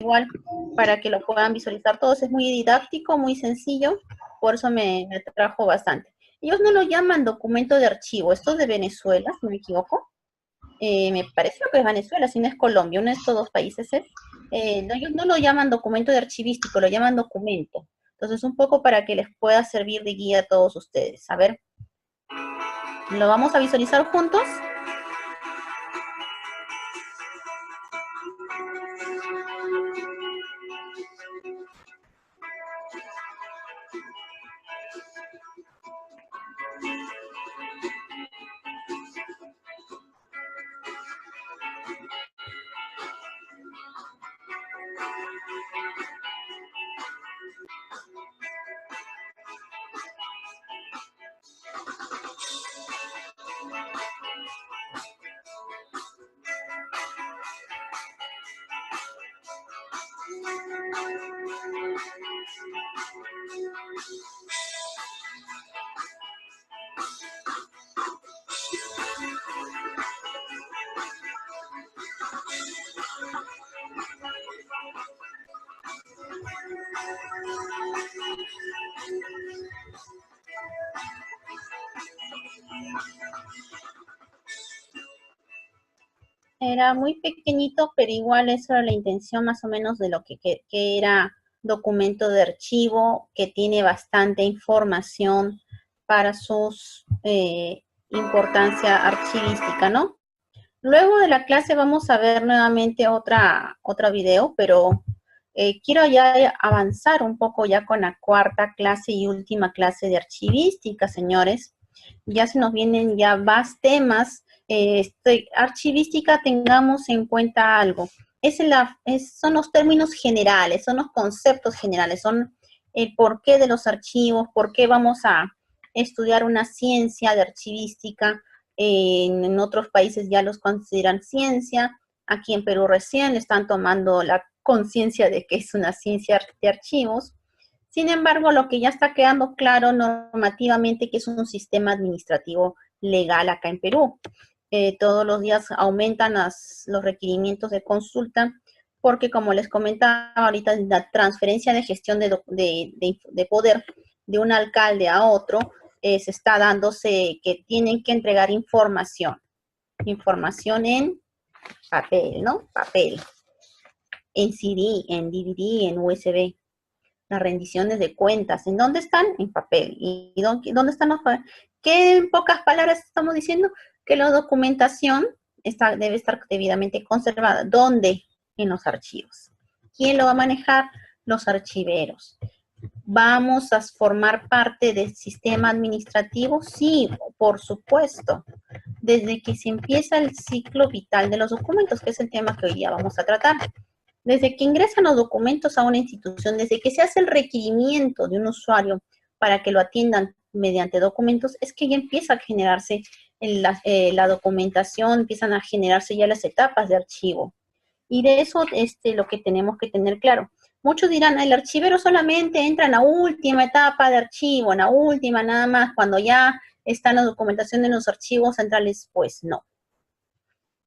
igual para que lo puedan visualizar todos. Es muy didáctico, muy sencillo, por eso me atrajo bastante. Ellos no lo llaman documento de archivo, esto es de Venezuela, si no me equivoco. Me parece que es Venezuela, si no es Colombia, uno de estos dos países es. No, ellos no lo llaman documento de archivístico, lo llaman documento. Entonces, un poco para que les pueda servir de guía a todos ustedes. A ver, ¿lo vamos a visualizar juntos? Era muy pequeñito, pero igual eso era la intención más o menos de lo que era documento de archivo, que tiene bastante información para sus importancia archivística, ¿no? Luego de la clase vamos a ver nuevamente otra video, pero quiero ya avanzar un poco ya con la cuarta clase y última clase de archivística, señores. Ya se nos vienen ya más temas. Archivística, tengamos en cuenta algo. Son los términos generales, son los conceptos generales, son el porqué de los archivos, por qué vamos a estudiar una ciencia de archivística. En otros países ya los consideran ciencia. Aquí en Perú recién le están tomando la conciencia de que es una ciencia de archivos. Sin embargo, lo que ya está quedando claro normativamente que es un sistema administrativo legal acá en Perú. Todos los días aumentan los requerimientos de consulta porque, como les comentaba ahorita, la transferencia de gestión de poder de un alcalde a otro se está dándose que tienen que entregar información en papel, ¿no? Papel, en CD, en DVD, en USB. Las rendiciones de cuentas, ¿en dónde están? En papel. ¿Y dónde están los papeles? ¿Qué en pocas palabras estamos diciendo? Que la documentación debe estar debidamente conservada. ¿Dónde? En los archivos. ¿Quién lo va a manejar? Los archiveros. ¿Vamos a formar parte del sistema administrativo? Sí, por supuesto. Desde que se empieza el ciclo vital de los documentos, que es el tema que hoy día vamos a tratar. Desde que ingresan los documentos a una institución, desde que se hace el requerimiento de un usuario para que lo atiendan mediante documentos, es que ya empieza a generarse la documentación, empiezan a generarse ya las etapas de archivo. Y de eso lo que tenemos que tener claro. Muchos dirán, el archivero solamente entra en la última etapa de archivo, en la última nada más, cuando ya está la documentación en los archivos centrales, pues no.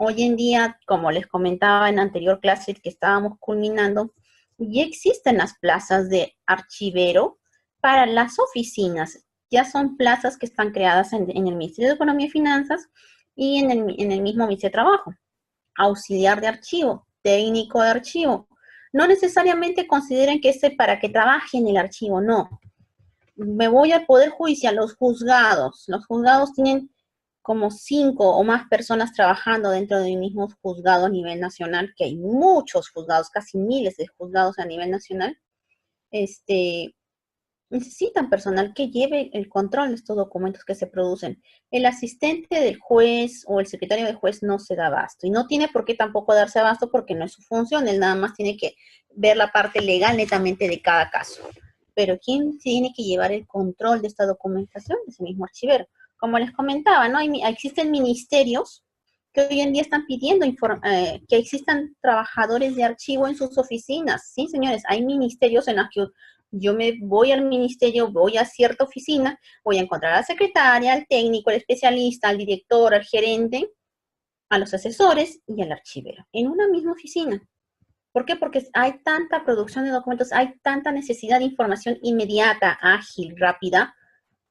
Hoy en día, como les comentaba en la anterior clase que estábamos culminando, ya existen las plazas de archivero para las oficinas. Ya son plazas que están creadas en el Ministerio de Economía y Finanzas y en el mismo Ministerio de Trabajo. Auxiliar de archivo, técnico de archivo. No necesariamente consideren que es para que trabaje en el archivo, no. Me voy al Poder Judicial, los juzgados. Los juzgados tienen como 5 o más personas trabajando dentro de un mismo juzgado a nivel nacional, que hay muchos juzgados, casi miles de juzgados a nivel nacional, necesitan personal que lleve el control de estos documentos que se producen. El asistente del juez o el secretario del juez no se da abasto, y no tiene por qué tampoco darse abasto porque no es su función, él nada más tiene que ver la parte legal netamente de cada caso. Pero ¿quién tiene que llevar el control de esta documentación? Es el mismo archivero. Como les comentaba, ¿no? Existen ministerios que hoy en día están pidiendo que existan trabajadores de archivo en sus oficinas. Sí, señores, hay ministerios en los que yo me voy al ministerio, voy a cierta oficina, voy a encontrar a la secretaria, al técnico, al especialista, al director, al gerente, a los asesores y al archivero, en una misma oficina. ¿Por qué? Porque hay tanta producción de documentos, hay tanta necesidad de información inmediata, ágil, rápida,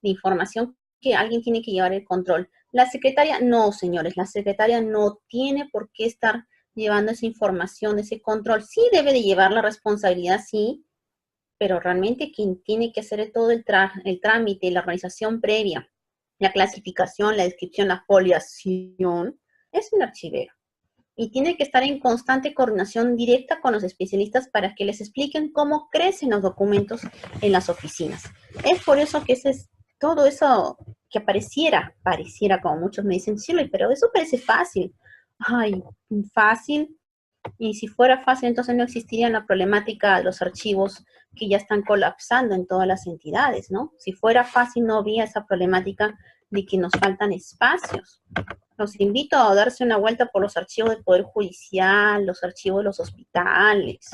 de información que alguien tiene que llevar el control. La secretaria, no, señores, la secretaria no tiene por qué estar llevando esa información, ese control. Sí debe de llevar la responsabilidad, sí, pero realmente quien tiene que hacer todo el trámite, la organización previa, la clasificación, la descripción, la foliación, es un archivero. Y tiene que estar en constante coordinación directa con los especialistas para que les expliquen cómo crecen los documentos en las oficinas. Es por eso que ese es todo eso que pareciera como muchos me dicen, sí, pero eso parece fácil. Ay, fácil. Y si fuera fácil, entonces no existiría la problemática de los archivos que ya están colapsando en todas las entidades, ¿no? Si fuera fácil, no habría esa problemática de que nos faltan espacios. Los invito a darse una vuelta por los archivos del Poder Judicial, los archivos de los hospitales,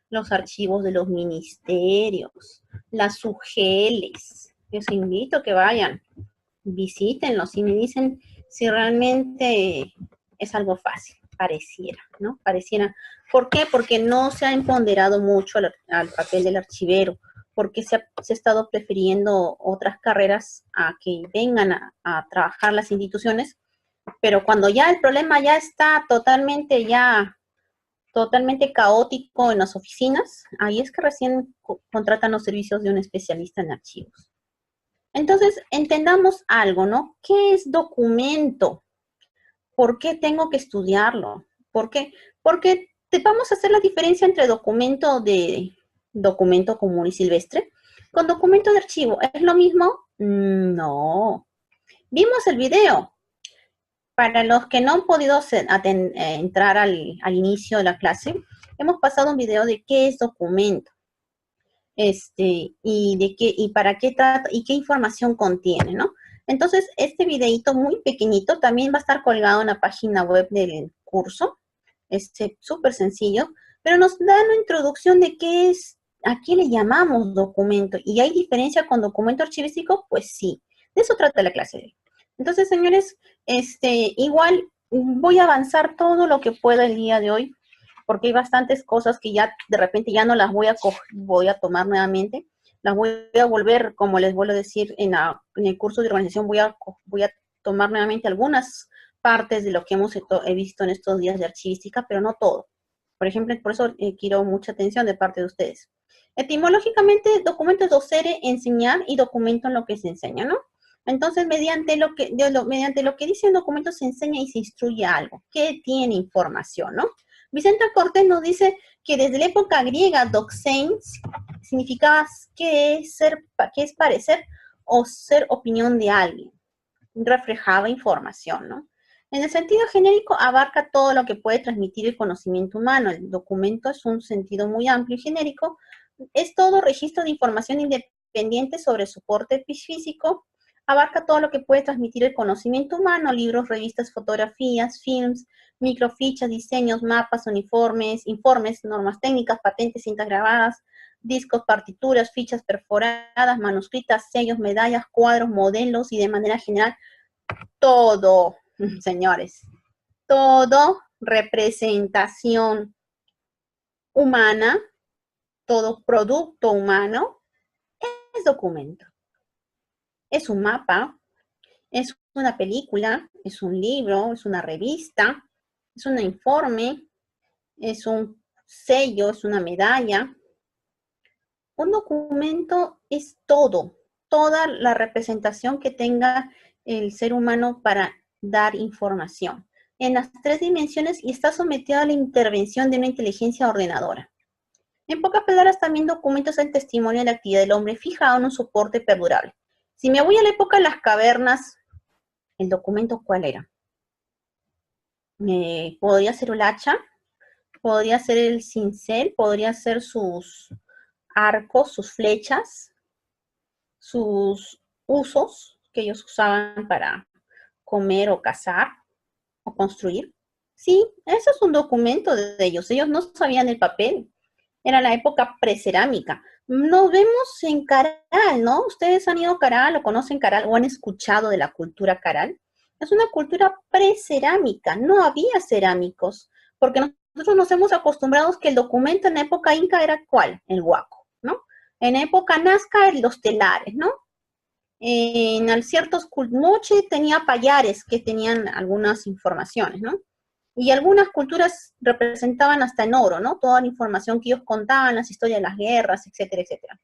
los archivos de los ministerios, las UGELs. Les invito a que vayan, visítenlos y me dicen si realmente es algo fácil. Pareciera, ¿no? Pareciera. ¿Por qué? Porque no se ha empoderado mucho al papel del archivero, porque se ha estado prefiriendo otras carreras a que vengan a trabajar las instituciones, pero cuando ya el problema ya está totalmente caótico en las oficinas, ahí es que recién contratan los servicios de un especialista en archivos. Entonces, entendamos algo, ¿no? ¿Qué es documento? ¿Por qué tengo que estudiarlo? ¿Por qué? Porque vamos a hacer la diferencia entre documento común y silvestre con documento de archivo. ¿Es lo mismo? No. Vimos el video. Para los que no han podido entrar al inicio de la clase, hemos pasado un video de qué es documento, y para qué trata y qué información contiene, ¿no? Entonces, este videito muy pequeñito también va a estar colgado en la página web del curso, súper sencillo, pero nos da una introducción de qué es, a qué le llamamos documento, y hay diferencia con documento archivístico, pues sí, de eso trata la clase de hoy. Entonces, señores, igual voy a avanzar todo lo que pueda el día de hoy, porque hay bastantes cosas que ya de repente ya no las voy a tomar nuevamente, las voy a volver, como les vuelvo a decir, en el curso de organización voy a tomar nuevamente algunas partes de lo que he visto en estos días de archivística, pero no todo. Por ejemplo, por eso quiero mucha atención de parte de ustedes. Etimológicamente, documento es docere, enseñar, y documento en lo que se enseña, ¿no? Entonces, mediante lo que dice el documento se enseña y se instruye algo, que tiene información, ¿no? Vicente Cortés nos dice que desde la época griega, doxein significaba que es parecer o ser opinión de alguien. Reflejaba información, ¿no? En el sentido genérico, abarca todo lo que puede transmitir el conocimiento humano. El documento es un sentido muy amplio y genérico. Es todo registro de información independiente sobre soporte físico. Abarca todo lo que puede transmitir el conocimiento humano: libros, revistas, fotografías, films, microfichas, diseños, mapas, informes, normas técnicas, patentes, cintas grabadas, discos, partituras, fichas perforadas, manuscritas, sellos, medallas, cuadros, modelos y de manera general todo, señores, todo representación humana, todo producto humano es documento. Es un mapa, es una película, es un libro, es una revista, es un informe, es un sello, es una medalla. Un documento es todo, toda la representación que tenga el ser humano para dar información en las 3 dimensiones y está sometido a la intervención de una inteligencia ordenadora. En pocas palabras, también documentos en testimonio de la actividad del hombre fijado en un soporte perdurable. Si me voy a la época de las cavernas, ¿el documento cuál era? Podría ser el hacha, podría ser el cincel, podría ser sus arcos, sus flechas, sus usos que ellos usaban para comer o cazar o construir. Sí, eso es un documento de ellos. Ellos no sabían el papel. Era la época precerámica. Nos vemos en Caral, ¿no? Ustedes han ido a Caral o conocen Caral o han escuchado de la cultura Caral. Es una cultura precerámica. No había cerámicos porque nosotros nos hemos acostumbrado que el documento en época inca era ¿cuál? El huaco, ¿no? En época nazca, los telares, ¿no? En ciertos Moche tenía payares que tenían algunas informaciones, ¿no? Y algunas culturas representaban hasta en oro, ¿no? Toda la información que ellos contaban, las historias de las guerras, etcétera, etcétera.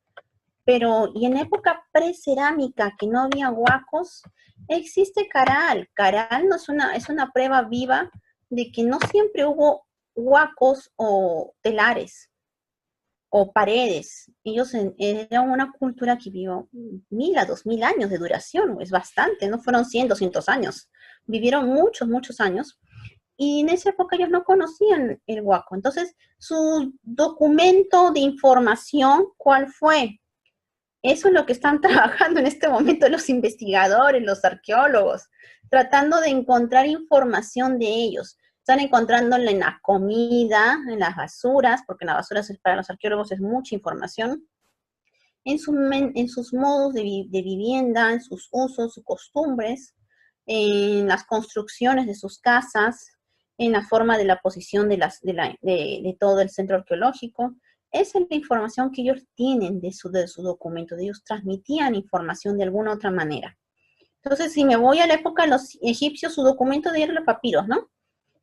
Pero, y en época precerámica, que no había huacos, existe Caral. Caral no es una prueba viva de que no siempre hubo huacos o telares o paredes. Ellos eran una cultura que vivió 1000 a 2000 años de duración, es bastante, no fueron 100, 200 años. Vivieron muchos, muchos años. Y en esa época ellos no conocían el huaco. Entonces, su documento de información, ¿cuál fue? Eso es lo que están trabajando en este momento los investigadores, los arqueólogos, tratando de encontrar información de ellos. Están encontrándola en la comida, en las basuras, porque en las basuras para los arqueólogos es mucha información, en sus modos de vivienda, en sus usos, sus costumbres, en las construcciones de sus casas, en la forma de la posición de todo el centro arqueológico. Esa es la información que ellos tienen de su documento. Ellos transmitían información de alguna otra manera. Entonces, si me voy a la época de los egipcios, su documento eran los papiros, ¿no?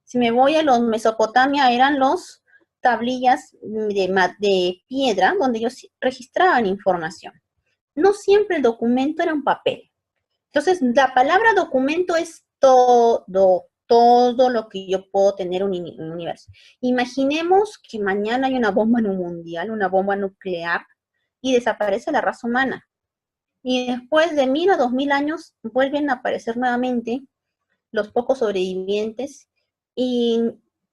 Si me voy a los Mesopotamia, eran los tablillas de piedra donde ellos registraban información. No siempre el documento era un papel. Entonces, la palabra documento es todo lo que yo puedo tener en un universo. Imaginemos que mañana hay una bomba mundial, una bomba nuclear, y desaparece la raza humana. Y después de 1000 a 2000 años vuelven a aparecer nuevamente los pocos sobrevivientes y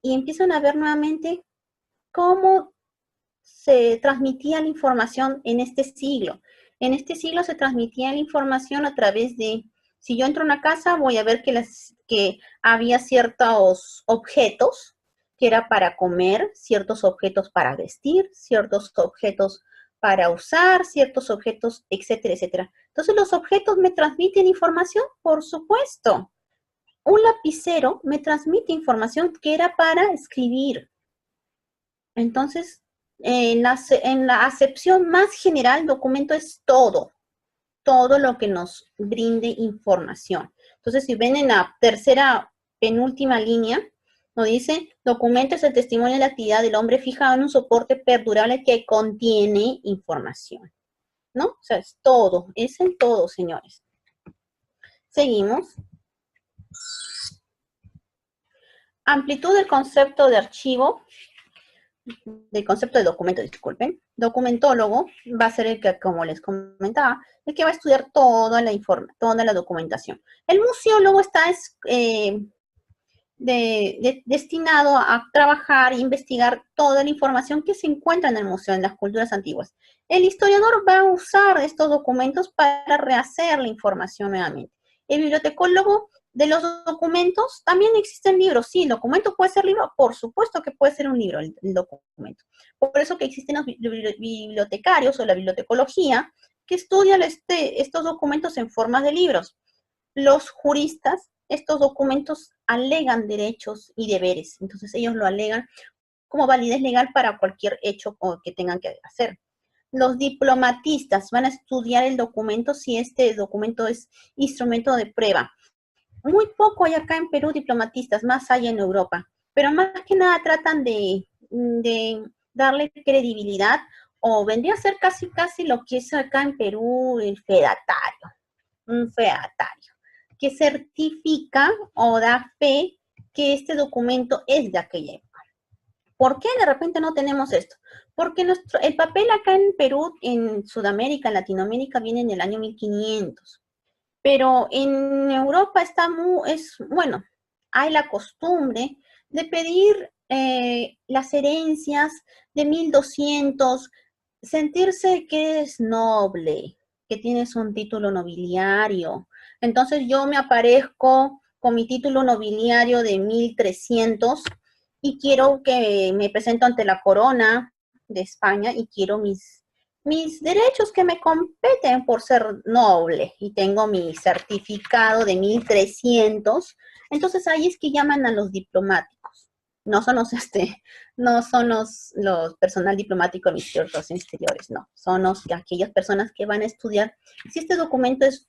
empiezan a ver nuevamente cómo se transmitía la información en este siglo. En este siglo se transmitía la información a través de, si yo entro a una casa, voy a ver que había ciertos objetos que era para comer, ciertos objetos para vestir, ciertos objetos para usar, ciertos objetos, etcétera, etcétera. Entonces, ¿los objetos me transmiten información? Por supuesto. Un lapicero me transmite información que era para escribir. Entonces, en la acepción más general, documento es todo lo que nos brinde información. Entonces, si ven en la tercera penúltima línea, nos dice, documento es el testimonio de la actividad del hombre fijado en un soporte perdurable que contiene información, ¿no? O sea, es todo, es el todo, señores. Seguimos. Amplitud del concepto de archivo, del concepto de documento, disculpen. Documentólogo va a ser el que, como les comentaba, el que va a estudiar toda la documentación. El museólogo está destinado a trabajar e investigar toda la información que se encuentra en el museo, en las culturas antiguas. El historiador va a usar estos documentos para rehacer la información nuevamente. El bibliotecólogo de los documentos, también existen libros. Sí, el documento puede ser libro, por supuesto que puede ser un libro el documento. Por eso que existen los bibliotecarios o la bibliotecología que estudian estos documentos en forma de libros. Los juristas, estos documentos alegan derechos y deberes. Entonces ellos lo alegan como validez legal para cualquier hecho que tengan que hacer. Los diplomatistas van a estudiar el documento si este documento es instrumento de prueba. Muy poco hay acá en Perú diplomatistas, más hay en Europa, pero más que nada tratan de darle credibilidad, o vendría a ser casi lo que es acá en Perú el fedatario, un fedatario, que certifica o da fe que este documento es de aquella época. ¿Por qué de repente no tenemos esto? Porque el papel acá en Perú, en Sudamérica, en Latinoamérica, viene en el año 1500. Pero en Europa bueno, hay la costumbre de pedir las herencias de 1200, sentirse que es noble, que tienes un título nobiliario. Entonces yo me aparezco con mi título nobiliario de 1300 y quiero que me presento ante la corona de España y quiero mis derechos que me competen por ser noble y tengo mi certificado de 1300, entonces ahí es que llaman a los diplomáticos. No son los, no son los personal diplomático del Ministerio de Relaciones Exteriores, no. Son aquellas personas que van a estudiar si este documento es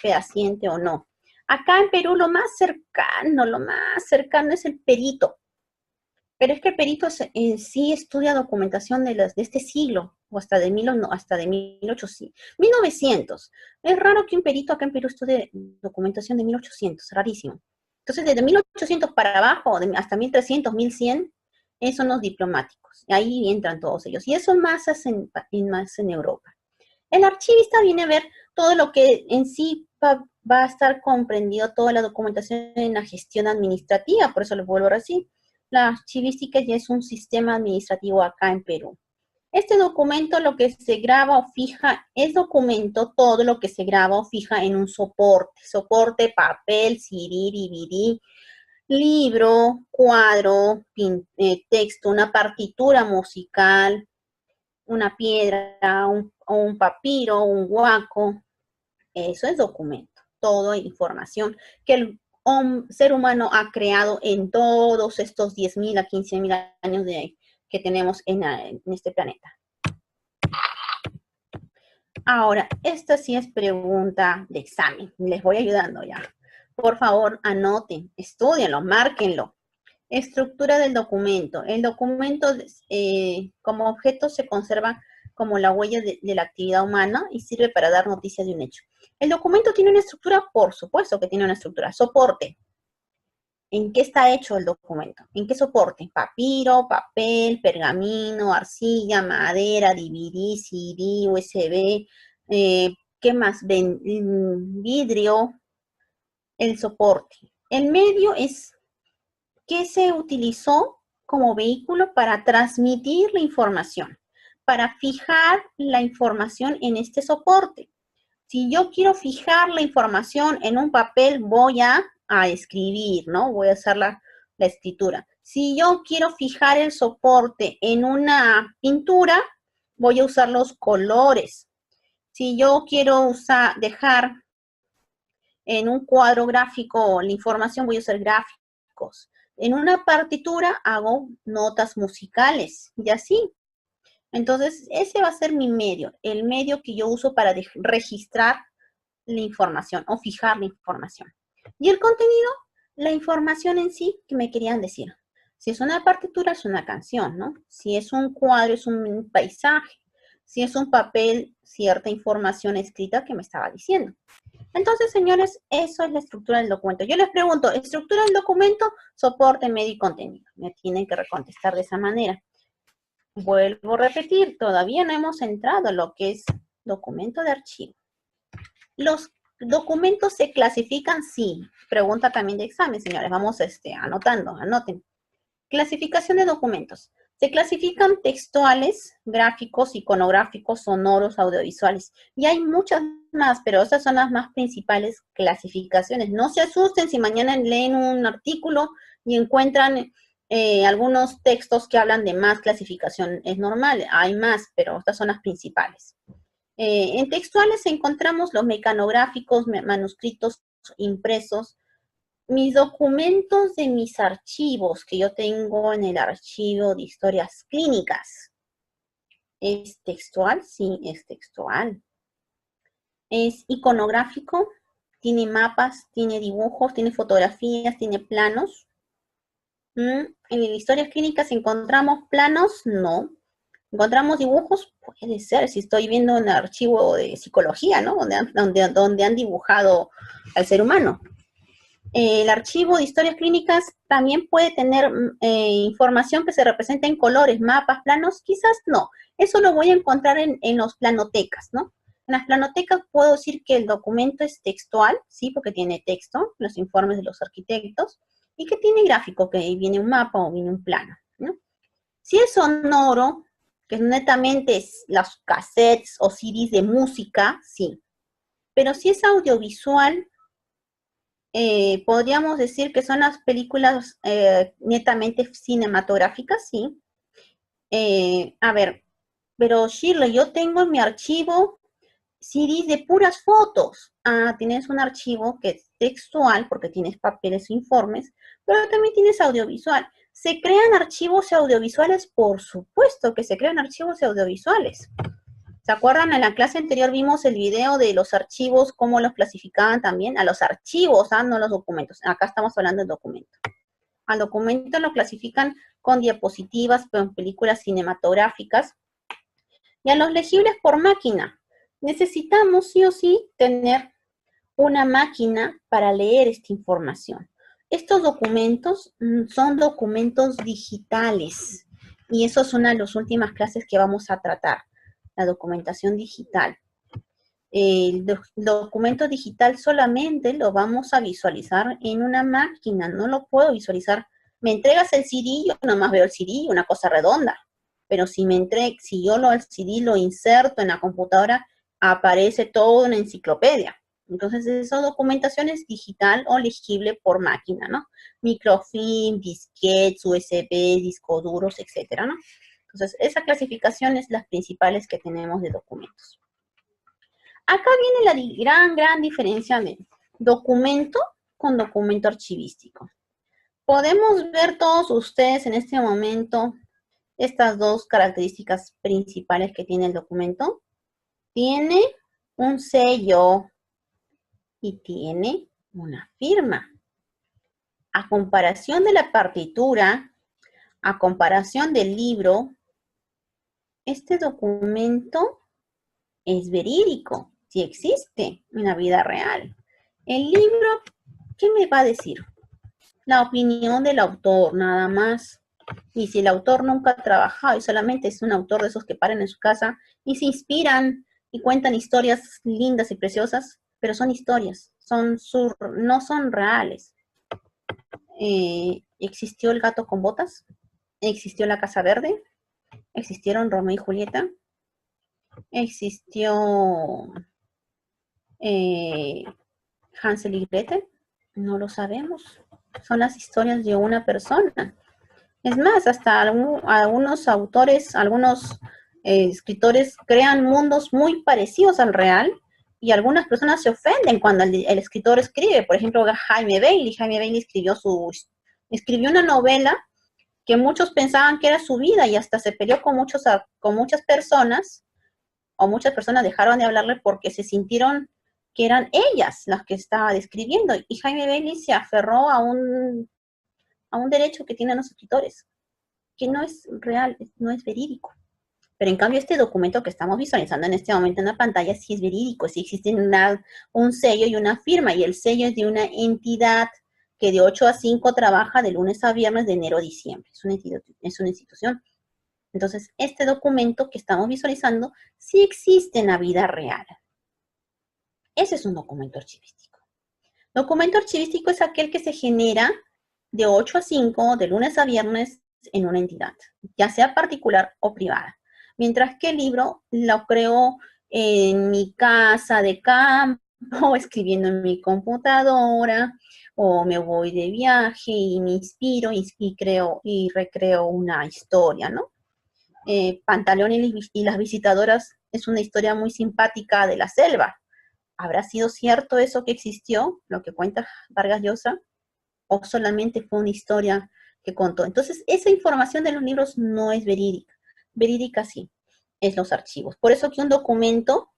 fehaciente o no. Acá en Perú lo más cercano es el perito. Pero es que el perito en sí estudia documentación de este siglo, o hasta de 1800, 1900. Es raro que un perito acá en Perú estudie documentación de 1800, rarísimo. Entonces, desde 1800 para abajo, hasta 1300, 1100, son los diplomáticos. Ahí entran todos ellos. Y eso más más en Europa. El archivista viene a ver todo lo que en sí va a estar comprendido, toda la documentación en la gestión administrativa, por eso lo vuelvo a decir. La archivística ya es un sistema administrativo acá en Perú. Este documento, lo que se graba o fija, es documento, todo lo que se graba o fija en un soporte, papel, CD, DVD, libro, cuadro, texto, una partitura musical, una piedra, un papiro, un huaco. Eso es documento, todo información que el ser humano ha creado en todos estos 10.000 a 15.000 años que tenemos en este planeta. Ahora, esta sí es pregunta de examen. Les voy ayudando ya. Por favor, anoten, estudienlo, márquenlo. Estructura del documento. El documento como objeto se conserva como la huella de la actividad humana y sirve para dar noticias de un hecho. ¿El documento tiene una estructura? Por supuesto que tiene una estructura. Soporte. ¿En qué está hecho el documento? ¿En qué soporte? Papiro, papel, pergamino, arcilla, madera, DVD, CD, USB, ¿qué más? Vidrio, el soporte. El medio es que se utilizó como vehículo para transmitir la información, para fijar la información en este soporte. Si yo quiero fijar la información en un papel, voy a escribir, ¿no? Voy a usar la escritura. Si yo quiero fijar el soporte en una pintura, voy a usar los colores. Si yo quiero dejar en un cuadro gráfico la información, voy a usar gráficos. En una partitura hago notas musicales y así. Entonces, ese va a ser mi medio, el medio que yo uso para registrar la información o fijar la información. Y el contenido, la información en sí que me querían decir. Si es una partitura, es una canción, ¿no? Si es un cuadro, es un paisaje. Si es un papel, cierta información escrita que me estaba diciendo. Entonces, señores, eso es la estructura del documento. Yo les pregunto, estructura del documento, soporte, medio y contenido. Me tienen que contestar de esa manera. Vuelvo a repetir, todavía no hemos entrado en lo que es documento de archivo. ¿Los documentos se clasifican? Sí. Pregunta también de examen, señores. Vamos anotando, anoten. Clasificación de documentos. Se clasifican textuales, gráficos, iconográficos, sonoros, audiovisuales. Y hay muchas más, pero estas son las más principales clasificaciones. No se asusten si mañana leen un artículo y encuentran algunos textos que hablan de más clasificación. Es normal, hay más, pero estas son las principales. En textuales encontramos los mecanográficos, manuscritos impresos, mis documentos de mis archivos que yo tengo en el archivo de historias clínicas. ¿Es textual? Sí, es textual. Es iconográfico, tiene mapas, tiene dibujos, tiene fotografías, tiene planos. En historias clínicas encontramos planos, no. ¿Encontramos dibujos? Puede ser, si estoy viendo un archivo de psicología, ¿no? Donde han dibujado al ser humano. El archivo de historias clínicas también puede tener información que se representa en colores, mapas, planos, quizás no. Eso lo voy a encontrar en los planotecas, ¿no? En las planotecas puedo decir que el documento es textual, sí, porque tiene texto, los informes de los arquitectos, y que tiene gráfico, que viene un mapa o viene un plano, ¿no? Si es sonoro, que netamente es los cassettes o CDs de música, sí. Pero si es audiovisual, podríamos decir que son las películas netamente cinematográficas, sí. A ver, pero Shirley, yo tengo en mi archivo CDs de puras fotos. Ah, tienes un archivo que es textual porque tienes papeles o informes, pero también tienes audiovisual. ¿Se crean archivos audiovisuales? Por supuesto que se crean archivos audiovisuales. ¿Se acuerdan? En la clase anterior vimos el video de los archivos, cómo los clasificaban también, a los archivos, no los documentos. Acá estamos hablando del documento. Al documento lo clasifican con diapositivas, con películas cinematográficas, y a los legibles por máquina. Necesitamos sí o sí tener una máquina para leer esta información. Estos documentos son documentos digitales, y eso es una de las últimas clases que vamos a tratar, la documentación digital. El documento digital solamente lo vamos a visualizar en una máquina, no lo puedo visualizar. Me entregas el CD, yo nomás veo el CD, una cosa redonda, pero si yo el CD lo inserto en la computadora, aparece toda una enciclopedia. Entonces, esa documentación es digital o legible por máquina, ¿no? Microfilm, disquetes, USB, discos duros, etcétera, ¿no? Entonces, esa clasificación es las principales que tenemos de documentos. Acá viene la gran diferencia de documento con documento archivístico. Podemos ver todos ustedes en este momento estas dos características principales que tiene el documento. Tiene un sello y tiene una firma. A comparación de la partitura, a comparación del libro, este documento es verídico, sí existe en la vida real. El libro, ¿qué me va a decir? La opinión del autor, nada más. Y si el autor nunca ha trabajado y solamente es un autor de esos que paran en su casa y se inspiran y cuentan historias lindas y preciosas, pero son historias, no son reales. ¿Existió el gato con botas? ¿Existió la Casa Verde? ¿Existieron Romeo y Julieta? ¿Existió Hansel y Gretel? No lo sabemos. Son las historias de una persona. Es más, hasta algunos autores, algunos escritores crean mundos muy parecidos al real, y algunas personas se ofenden cuando el escritor escribe. Por ejemplo, Jaime Bailey. Jaime Bailey escribió una novela que muchos pensaban que era su vida, y hasta se peleó con muchas personas, o muchas personas dejaron de hablarle porque se sintieron que eran ellas las que estaba describiendo. Y Jaime Bailey se aferró a un derecho que tienen los escritores, que no es real, no es verídico. Pero en cambio este documento que estamos visualizando en este momento en la pantalla sí es verídico, sí existe un sello y una firma, y el sello es de una entidad que de 8 a 5 trabaja de lunes a viernes, de enero a diciembre. Es una institución. Entonces, este documento que estamos visualizando sí existe en la vida real. Ese es un documento archivístico. Documento archivístico es aquel que se genera de 8 a 5, de lunes a viernes, en una entidad, ya sea particular o privada. Mientras que el libro lo creo en mi casa de campo, escribiendo en mi computadora, o me voy de viaje y me inspiro y creo y recreo una historia, ¿no? Pantaleón y las visitadoras es una historia muy simpática de la selva. ¿Habrá sido cierto eso que existió, lo que cuenta Vargas Llosa? ¿O solamente fue una historia que contó? Entonces, esa información de los libros no es verídica. Verídica sí, es los archivos. Por eso que un documento,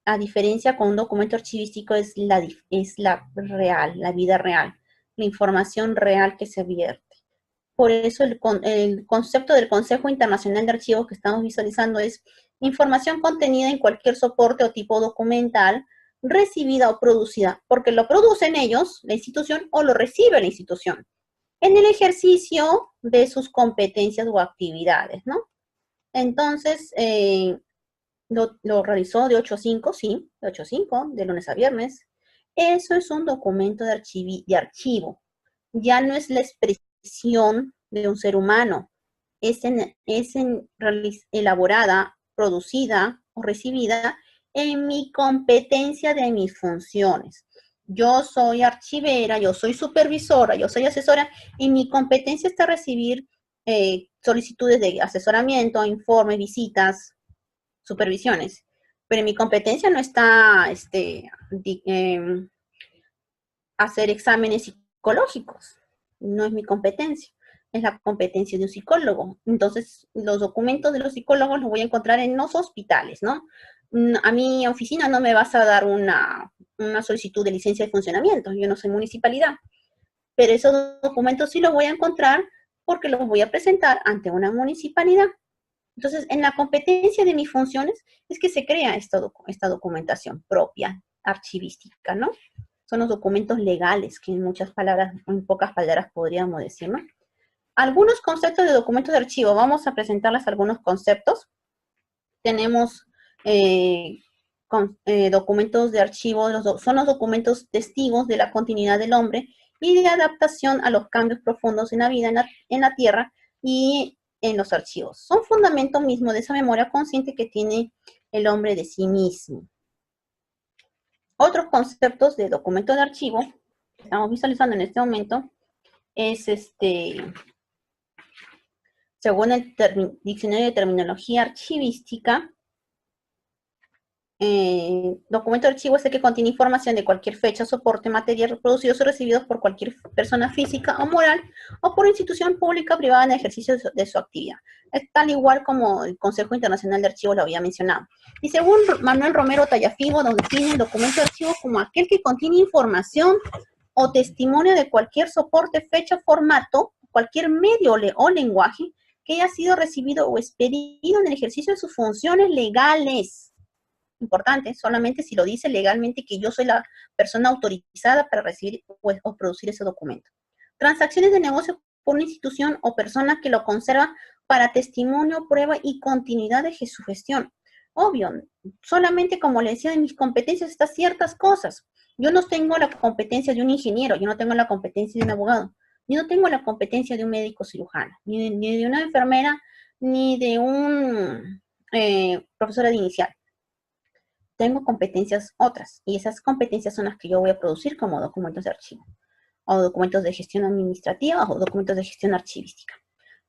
a diferencia con un documento archivístico, es la real, la vida real, la información real que se vierte. Por eso el concepto del Consejo Internacional de Archivos que estamos visualizando es información contenida en cualquier soporte o tipo documental, recibida o producida, porque lo producen ellos, la institución, o lo recibe la institución, en el ejercicio de sus competencias o actividades, ¿no? Entonces, lo realizó de 8 a 5, sí, de 8 a 5, de lunes a viernes. Eso es un documento de archivo. Ya no es la expresión de un ser humano, es elaborada, producida o recibida en mi competencia de mis funciones. Yo soy archivera, yo soy supervisora, yo soy asesora, y mi competencia está recibir solicitudes de asesoramiento, informes, visitas, supervisiones. Pero en mi competencia no está hacer exámenes psicológicos. No es mi competencia. es la competencia de un psicólogo. Entonces, los documentos de los psicólogos los voy a encontrar en los hospitales, ¿no? A mi oficina no me vas a dar una solicitud de licencia de funcionamiento, yo no soy municipalidad, pero esos documentos sí los voy a encontrar porque los voy a presentar ante una municipalidad. Entonces, en la competencia de mis funciones es que se crea esta documentación propia, archivística, ¿no? Son los documentos legales, que en muchas palabras, en pocas palabras podríamos decir, ¿no? Algunos conceptos de documentos de archivo, vamos a presentarles algunos conceptos. Tenemos documentos de archivo, son los documentos testigos de la continuidad del hombre y de adaptación a los cambios profundos en la vida en la Tierra y en los archivos. Son fundamento mismo de esa memoria consciente que tiene el hombre de sí mismo. Otros conceptos de documento de archivo que estamos visualizando en este momento es según el Diccionario de Terminología Archivística, documento de archivo es el que contiene información de cualquier fecha, soporte, material producidos o recibidos por cualquier persona física o moral o por institución pública o privada en ejercicio de su actividad. Es tal igual como el Consejo Internacional de Archivos lo había mencionado. Y según Manuel Romero Tallafigo, nos define el documento de archivo como aquel que contiene información o testimonio de cualquier soporte, fecha, formato, cualquier medio o lenguaje que haya sido recibido o expedido en el ejercicio de sus funciones legales. Importante, solamente si lo dice legalmente que yo soy la persona autorizada para recibir o producir ese documento. Transacciones de negocio por una institución o persona que lo conserva para testimonio, prueba y continuidad de su gestión. Obvio, solamente como le decía, en mis competencias están ciertas cosas. Yo no tengo la competencia de un ingeniero, yo no tengo la competencia de un abogado, yo no tengo la competencia de un médico cirujano, ni de una enfermera, ni de un profesora de inicial. Tengo competencias otras, y esas competencias son las que yo voy a producir como documentos de archivo, o documentos de gestión administrativa, o documentos de gestión archivística.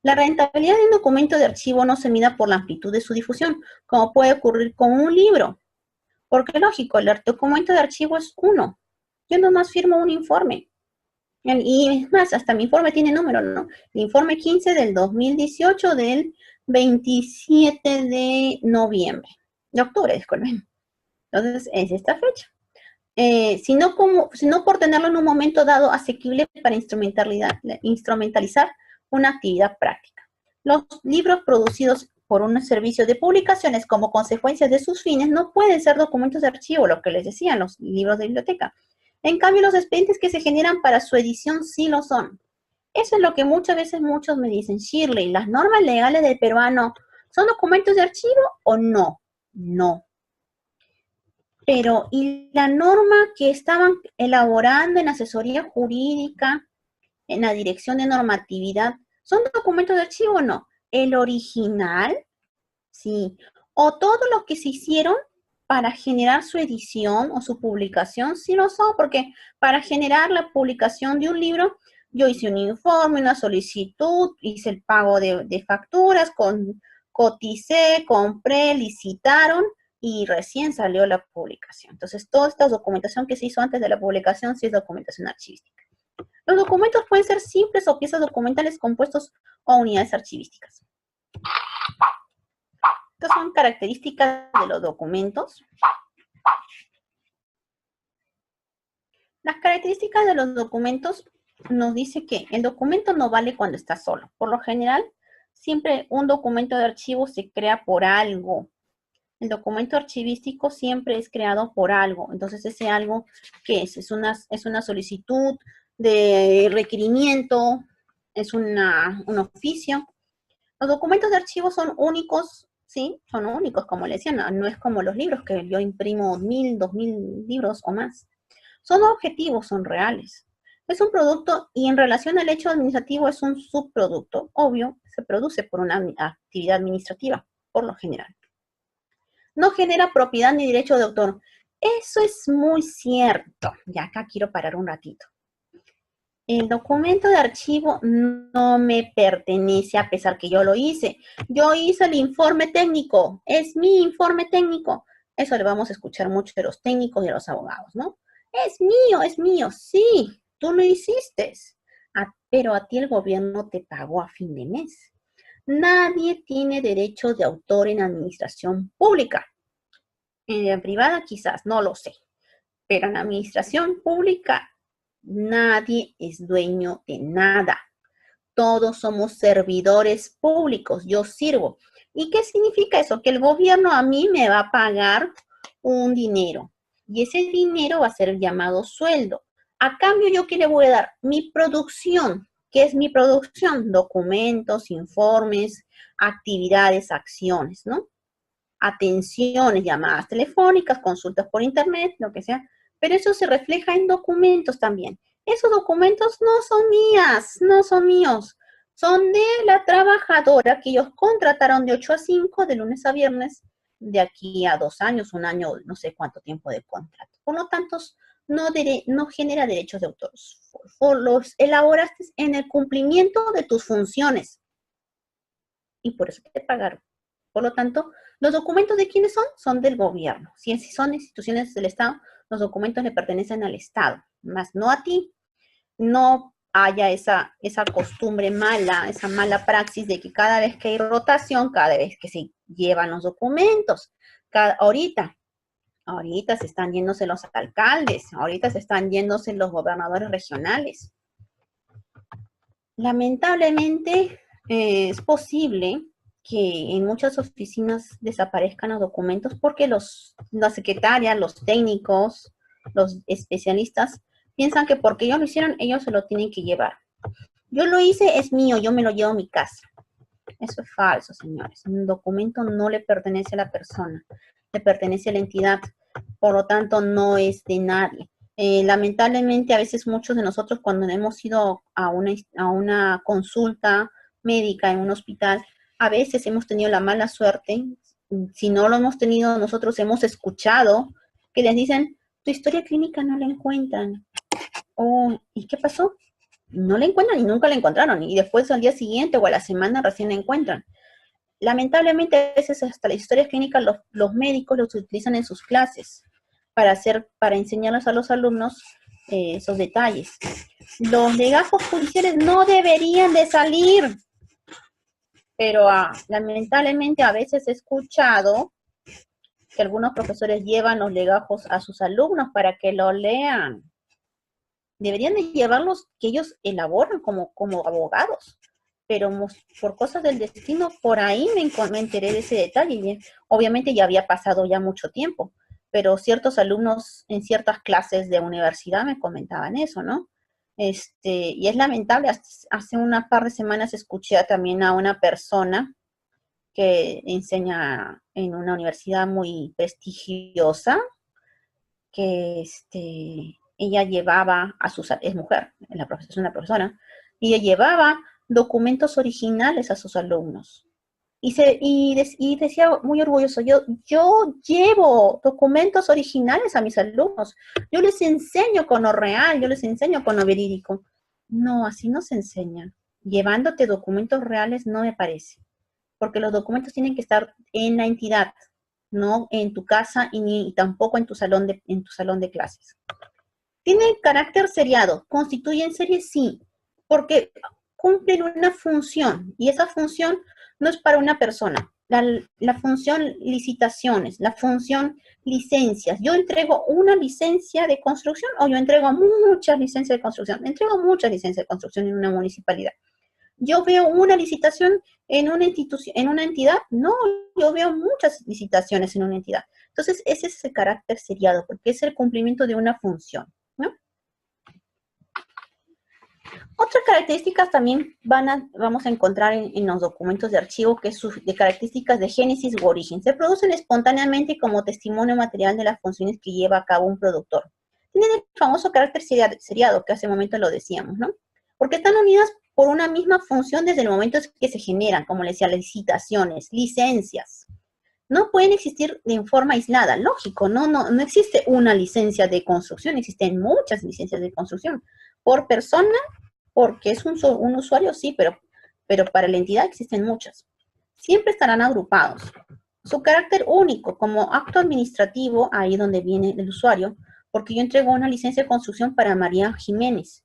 La rentabilidad de un documento de archivo no se mida por la amplitud de su difusión, como puede ocurrir con un libro, porque lógico, el documento de archivo es uno. Yo nomás firmo un informe, y es más, hasta mi informe tiene número, ¿no? El informe 15 del 2018 del 27 de noviembre, de octubre, disculpen. Entonces, es esta fecha. Sino por tenerlo en un momento dado asequible para instrumentalizar una actividad práctica. Los libros producidos por un servicio de publicaciones como consecuencia de sus fines no pueden ser documentos de archivo, lo que les decían los libros de biblioteca. En cambio, los expedientes que se generan para su edición sí lo son. Eso es lo que muchas veces muchos me dicen, Shirley, ¿las normas legales del peruano son documentos de archivo o no? No. Pero, ¿y la norma que estaban elaborando en asesoría jurídica, en la dirección de normatividad, son documentos de archivo o no? ¿El original? Sí. ¿O todo lo que se hicieron para generar su edición o su publicación? Sí lo son, porque para generar la publicación de un libro, yo hice un informe, una solicitud, hice el pago de facturas, coticé, compré, licitaron, y recién salió la publicación. Entonces, toda esta documentación que se hizo antes de la publicación sí es documentación archivística. Los documentos pueden ser simples o piezas documentales compuestos o unidades archivísticas. Estas son características de los documentos. Las características de los documentos nos dice que el documento no vale cuando está solo. Por lo general, siempre un documento de archivo se crea por algo. El documento archivístico siempre es creado por algo. Entonces, ese algo, ¿qué es? Es una solicitud de requerimiento, es un oficio. Los documentos de archivo son únicos, ¿sí? Son únicos, como le decía, no es como los libros, que yo imprimo 1000, 2000 libros o más. Son objetivos, son reales. Es un producto y en relación al hecho administrativo es un subproducto. Obvio, se produce por una actividad administrativa, por lo general. No genera propiedad ni derecho de autor. Eso es muy cierto. Y acá quiero parar un ratito. El documento de archivo no me pertenece a pesar que yo lo hice. Yo hice el informe técnico. Es mi informe técnico. Eso le vamos a escuchar mucho de los técnicos y de los abogados, ¿no? Es mío, sí. Tú lo hiciste. pero a ti el gobierno te pagó a fin de mes. Nadie tiene derecho de autor en administración pública. En la privada quizás, no lo sé. Pero en la administración pública nadie es dueño de nada. Todos somos servidores públicos. Yo sirvo. ¿Y qué significa eso? Que el gobierno a mí me va a pagar un dinero. Y ese dinero va a ser llamado sueldo. A cambio, ¿yo qué le voy a dar? Mi producción. ¿Qué es mi producción? Documentos, informes, actividades, acciones, ¿no? Atenciones, llamadas telefónicas, consultas por internet, lo que sea. Pero eso se refleja en documentos también. Esos documentos no son mías, no son míos. Son de la trabajadora que ellos contrataron de 8 a 5, de lunes a viernes, de aquí a 2 años, un año, no sé cuánto tiempo de contrato. Por lo tanto, no genera derechos de autor. Los elaboraste en el cumplimiento de tus funciones. Y por eso te pagaron. Por lo tanto, los documentos de quiénes son, son del gobierno. Si son instituciones del Estado, los documentos le pertenecen al Estado, más no a ti. No haya esa costumbre mala, esa mala praxis de que cada vez que hay rotación, cada vez que se llevan los documentos, ahorita se están yéndose los alcaldes, ahorita se están yéndose los gobernadores regionales. Lamentablemente, es posible que en muchas oficinas desaparezcan los documentos porque las secretarias, los técnicos, los especialistas piensan que porque ellos lo hicieron, ellos se lo tienen que llevar. Yo lo hice, es mío, yo me lo llevo a mi casa. Eso es falso, señores. Un documento no le pertenece a la persona, le pertenece a la entidad. Por lo tanto, no es de nadie. Lamentablemente, a veces muchos de nosotros cuando hemos ido a una consulta médica en un hospital, a veces hemos tenido la mala suerte, si no lo hemos tenido, nosotros hemos escuchado que les dicen, tu historia clínica no la encuentran. Oh, ¿y qué pasó? No la encuentran y nunca la encontraron. Y después al día siguiente o a la semana recién la encuentran. Lamentablemente, a veces hasta las historias clínicas los médicos los utilizan en sus clases para enseñarles a los alumnos esos detalles. Los legajos judiciales no deberían de salir, pero lamentablemente a veces he escuchado que algunos profesores llevan los legajos a sus alumnos para que lo lean. Deberían de llevarlos, que ellos elaboran como abogados, pero por cosas del destino, por ahí me enteré de ese detalle. Y obviamente ya había pasado ya mucho tiempo, pero ciertos alumnos en ciertas clases de universidad me comentaban eso, ¿no? Y es lamentable, hace una par de semanas escuché también a una persona que enseña en una universidad muy prestigiosa, que ella llevaba es mujer, es una profesora, y ella llevaba documentos originales a sus alumnos. Y decía muy orgulloso, yo llevo documentos originales a mis alumnos, yo les enseño con lo real, yo les enseño con lo verídico. No, así no se enseña. Llevándote documentos reales no me parece, porque los documentos tienen que estar en la entidad, no en tu casa y tampoco en tu salón de clases. ¿Tiene carácter seriado? ¿Constituyen series? Sí, porque cumplen una función y esa función no es para una persona. La función licitaciones, la función licencias. Yo entrego una licencia de construcción o yo entrego muchas licencias de construcción. Entrego muchas licencias de construcción en una municipalidad. Yo veo una licitación en una institución, en una entidad, no, yo veo muchas licitaciones en una entidad. Entonces, ese es el carácter seriado, porque es el cumplimiento de una función, ¿no? Otras características también vamos a encontrar en los documentos de archivo, que es de características de génesis u origen. Se producen espontáneamente como testimonio material de las funciones que lleva a cabo un productor. Tienen el famoso carácter seriado, que hace un momento lo decíamos, ¿no? Porque están unidas por una misma función desde el momento en que se generan, como les decía, licitaciones, licencias. No pueden existir en forma aislada, lógico, no existe una licencia de construcción, existen muchas licencias de construcción. Por persona, porque es un usuario, sí, pero para la entidad existen muchas. Siempre estarán agrupados. Su carácter único como acto administrativo, ahí donde viene el usuario, porque yo entrego una licencia de construcción para María Jiménez.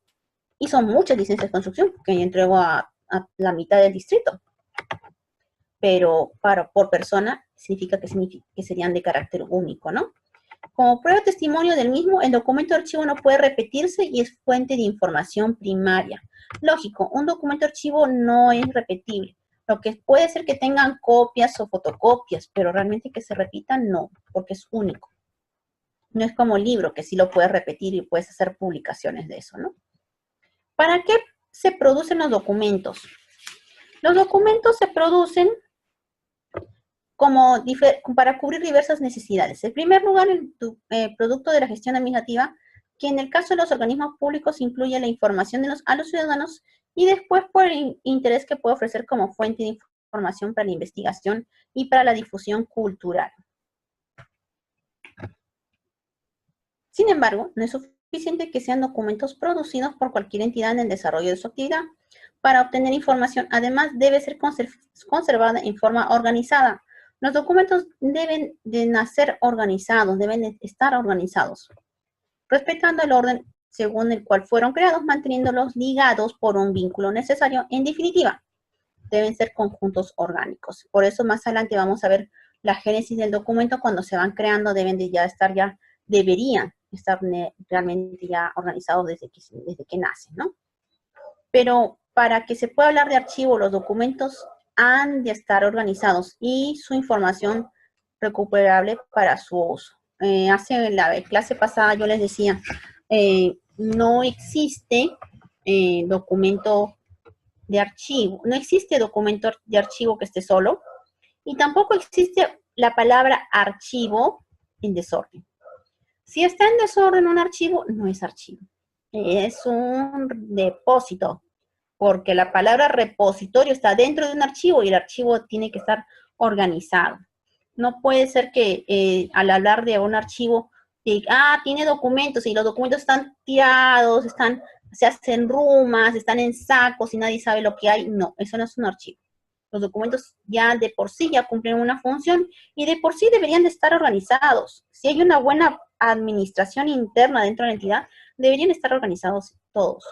Y son muchas licencias de construcción que yo entrego a la mitad del distrito. Pero por persona significa que serían de carácter único, ¿no? Como prueba de testimonio del mismo, el documento de archivo no puede repetirse y es fuente de información primaria. Lógico, un documento de archivo no es repetible. Lo que puede ser que tengan copias o fotocopias, pero realmente que se repitan, no, porque es único. No es como el libro, que sí lo puedes repetir y puedes hacer publicaciones de eso, ¿no? ¿Para qué se producen los documentos? Los documentos se producen para cubrir diversas necesidades. En primer lugar, el producto de la gestión administrativa, que en el caso de los organismos públicos incluye la información a los ciudadanos, y después por el interés que puede ofrecer como fuente de información para la investigación y para la difusión cultural. Sin embargo, no es suficiente que sean documentos producidos por cualquier entidad en el desarrollo de su actividad. Para obtener información, además, debe ser conservada en forma organizada. Los documentos deben de nacer organizados, deben de estar organizados, respetando el orden según el cual fueron creados, manteniéndolos ligados por un vínculo necesario. En definitiva, deben ser conjuntos orgánicos. Por eso más adelante vamos a ver la génesis del documento. Cuando se van creando, deberían estar realmente ya organizados desde que nacen, ¿no? Pero para que se pueda hablar de archivo, los documentos han de estar organizados y su información recuperable para su uso. Hace la clase pasada yo les decía, no existe documento de archivo, no existe documento de archivo que esté solo, y tampoco existe la palabra archivo en desorden. Si está en desorden un archivo, no es archivo, es un depósito, porque la palabra repositorio está dentro de un archivo y el archivo tiene que estar organizado. No puede ser que al hablar de un archivo, tiene documentos y los documentos están tirados, se hacen rumas, están en sacos y nadie sabe lo que hay. No, eso no es un archivo. Los documentos ya de por sí ya cumplen una función y de por sí deberían de estar organizados. Si hay una buena administración interna dentro de la entidad, deberían estar organizados todos.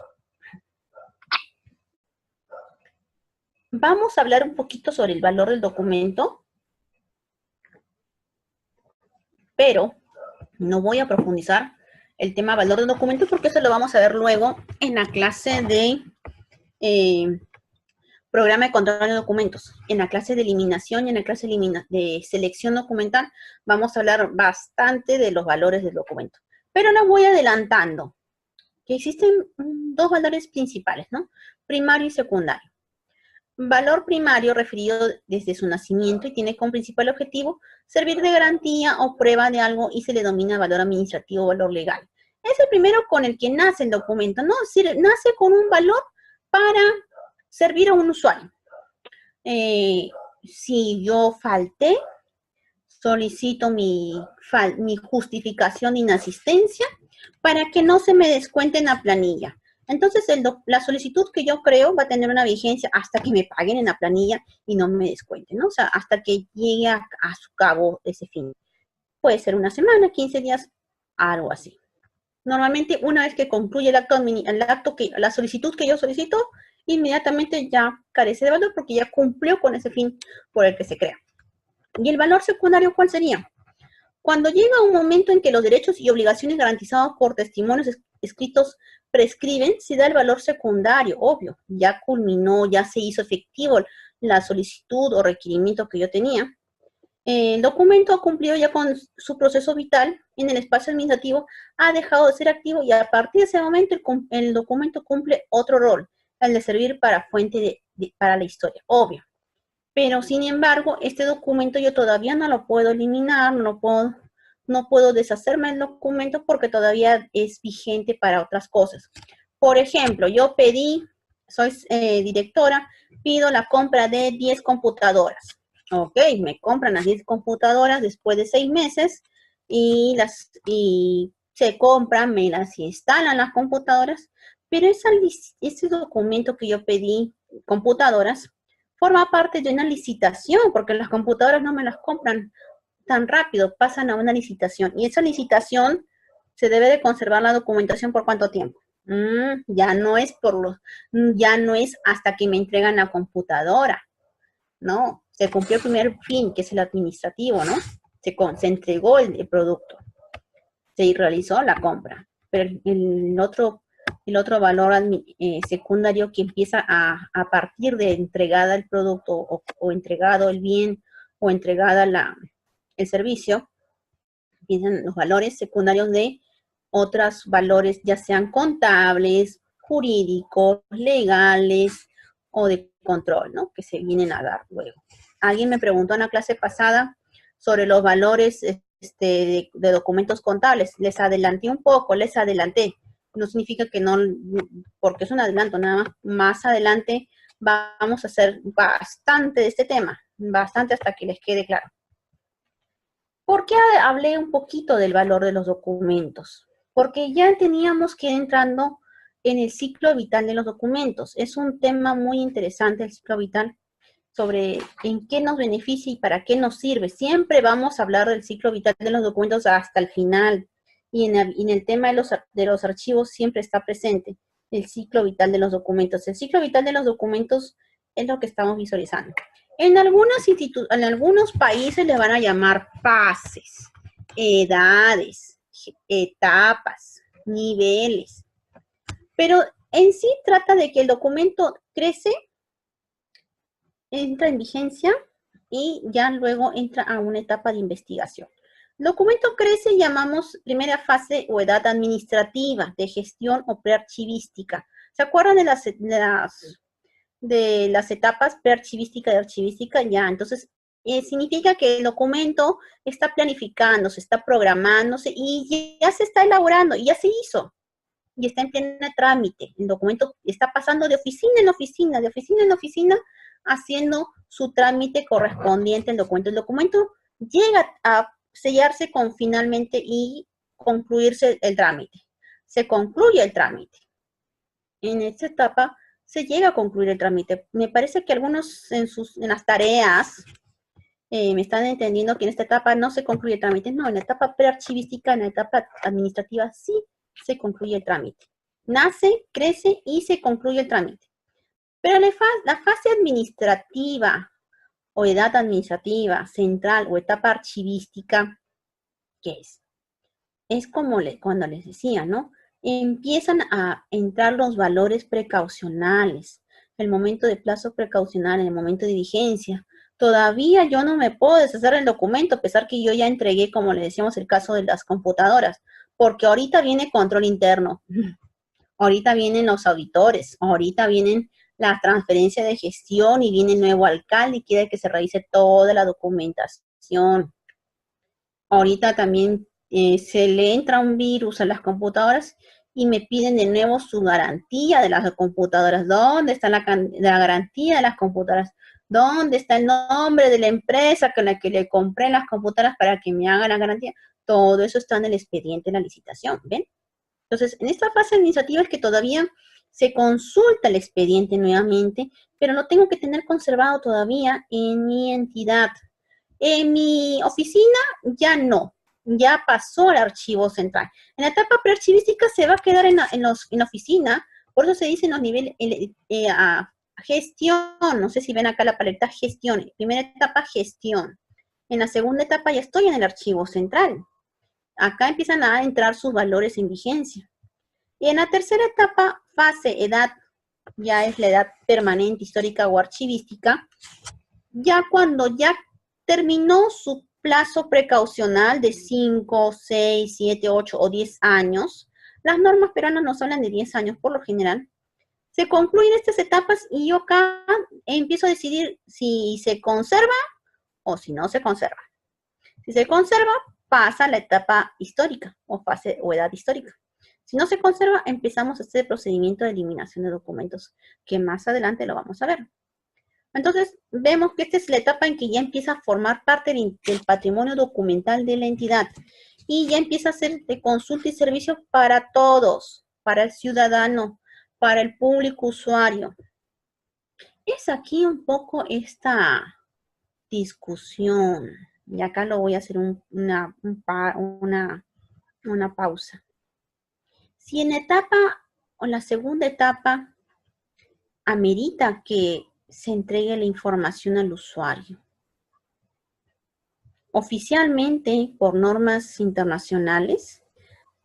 Vamos a hablar un poquito sobre el valor del documento, pero no voy a profundizar el tema valor del documento porque eso lo vamos a ver luego en la clase de programa de control de documentos. En la clase de eliminación y en la clase de selección documental vamos a hablar bastante de los valores del documento. Pero lo voy adelantando, que existen dos valores principales, ¿no? Primario y secundario. Valor primario referido desde su nacimiento y tiene como principal objetivo servir de garantía o prueba de algo y se le denomina valor administrativo o valor legal. Es el primero con el que nace el documento, ¿no? Es decir, nace con un valor para servir a un usuario. Si yo falté, solicito mi justificación de inasistencia para que no se me descuente en la planilla. Entonces, la solicitud que yo creo va a tener una vigencia hasta que me paguen en la planilla y no me descuenten, ¿no? O sea, hasta que llegue a su cabo ese fin. Puede ser una semana, 15 días, algo así. Normalmente, una vez que concluye la solicitud que yo solicito, inmediatamente ya carece de valor porque ya cumplió con ese fin por el que se crea. ¿Y el valor secundario cuál sería? Cuando llega un momento en que los derechos y obligaciones garantizados por testimonios escritos prescriben, se da el valor secundario, obvio. Ya culminó, ya se hizo efectivo la solicitud o requerimiento que yo tenía. El documento ha cumplido ya con su proceso vital en el espacio administrativo, ha dejado de ser activo y a partir de ese momento el documento cumple otro rol, el de servir para fuente para la historia, obvio. Pero, sin embargo, este documento yo todavía no lo puedo eliminar, no puedo deshacerme del documento porque todavía es vigente para otras cosas. Por ejemplo, yo soy directora, pido la compra de 10 computadoras. Ok, me compran las 10 computadoras después de 6 meses y se compran, me las instalan las computadoras, pero ese documento que yo pedí, computadoras, forma parte de una licitación, porque las computadoras no me las compran tan rápido, pasan a una licitación. Y esa licitación se debe de conservar la documentación por ¿cuánto tiempo? Ya no es ya no es hasta que me entregan la computadora, ¿no? Se cumplió el primer fin, que es el administrativo, ¿no? Se entregó el producto, se realizó la compra, pero el otro valor secundario que empieza a partir de entregada el producto o entregado el bien o entregada el servicio, empiezan los valores secundarios de otros valores, ya sean contables, jurídicos, legales o de control, ¿no? Que se vienen a dar luego. Alguien me preguntó en la clase pasada sobre los valores de documentos contables. Les adelanté un poco, les adelanté. No significa que no, porque es un adelanto, nada más. Más adelante vamos a hacer bastante de este tema, bastante hasta que les quede claro. ¿Por qué hablé un poquito del valor de los documentos? Porque ya teníamos que ir entrando en el ciclo vital de los documentos. Es un tema muy interesante el ciclo vital, sobre en qué nos beneficia y para qué nos sirve. Siempre vamos a hablar del ciclo vital de los documentos hasta el final. Y en el tema de los archivos siempre está presente el ciclo vital de los documentos. El ciclo vital de los documentos es lo que estamos visualizando. En algunos países le van a llamar fases, edades, etapas, niveles. Pero en sí trata de que el documento crece, entra en vigencia y ya luego entra a una etapa de investigación. El documento crece, llamamos primera fase o edad administrativa, de gestión o prearchivística. ¿Se acuerdan de las etapas prearchivística y archivística? Ya, entonces significa que el documento está planificándose, está programándose y ya se está elaborando, y ya se hizo, y está en pleno trámite. El documento está pasando de oficina en oficina, de oficina en oficina, haciendo su trámite correspondiente al documento. El documento llega a sellarse con finalmente y concluirse el trámite. Se concluye el trámite. En esta etapa se llega a concluir el trámite. Me parece que algunos en las tareas me están entendiendo que en esta etapa no se concluye el trámite. No, en la etapa prearchivística, en la etapa administrativa sí se concluye el trámite. Nace, crece y se concluye el trámite. Pero la fase administrativa o edad administrativa, central o etapa archivística, ¿qué es? Es como cuando les decía, ¿no? Empiezan a entrar los valores precaucionales, el momento de plazo precaucional, el momento de vigencia. Todavía yo no me puedo deshacer del documento, a pesar que yo ya entregué, como le decíamos, el caso de las computadoras, porque ahorita viene control interno, ahorita vienen los auditores, ahorita vienen la transferencia de gestión y viene el nuevo alcalde y quiere que se revise toda la documentación. Ahorita también se le entra un virus a las computadoras y me piden de nuevo su garantía de las computadoras. ¿Dónde está la garantía de las computadoras? ¿Dónde está el nombre de la empresa con la que le compré las computadoras para que me hagan la garantía? Todo eso está en el expediente de la licitación, ¿ven? Entonces, en esta fase administrativa es que todavía se consulta el expediente nuevamente, pero lo tengo que tener conservado todavía en mi entidad. En mi oficina ya no, ya pasó al archivo central. En la etapa prearchivística se va a quedar en la oficina, por eso se dice en los niveles gestión, no sé si ven acá la paleta gestión, primera etapa gestión. En la segunda etapa ya estoy en el archivo central. Acá empiezan a entrar sus valores en vigencia. Y en la tercera etapa, fase, edad, ya es la edad permanente, histórica o archivística, ya cuando ya terminó su plazo precaucional de 5, 6, 7, 8 o 10 años, las normas peruanas nos hablan de 10 años por lo general, se concluyen estas etapas y yo acá empiezo a decidir si se conserva o si no se conserva. Si se conserva, pasa a la etapa histórica o fase o edad histórica. Si no se conserva, empezamos este procedimiento de eliminación de documentos, que más adelante lo vamos a ver. Entonces, vemos que esta es la etapa en que ya empieza a formar parte del patrimonio documental de la entidad y ya empieza a ser de consulta y servicio para todos, para el ciudadano, para el público usuario. Es aquí un poco esta discusión, y acá lo voy a hacer una pausa. Si en etapa o la segunda etapa amerita que se entregue la información al usuario. Oficialmente, por normas internacionales,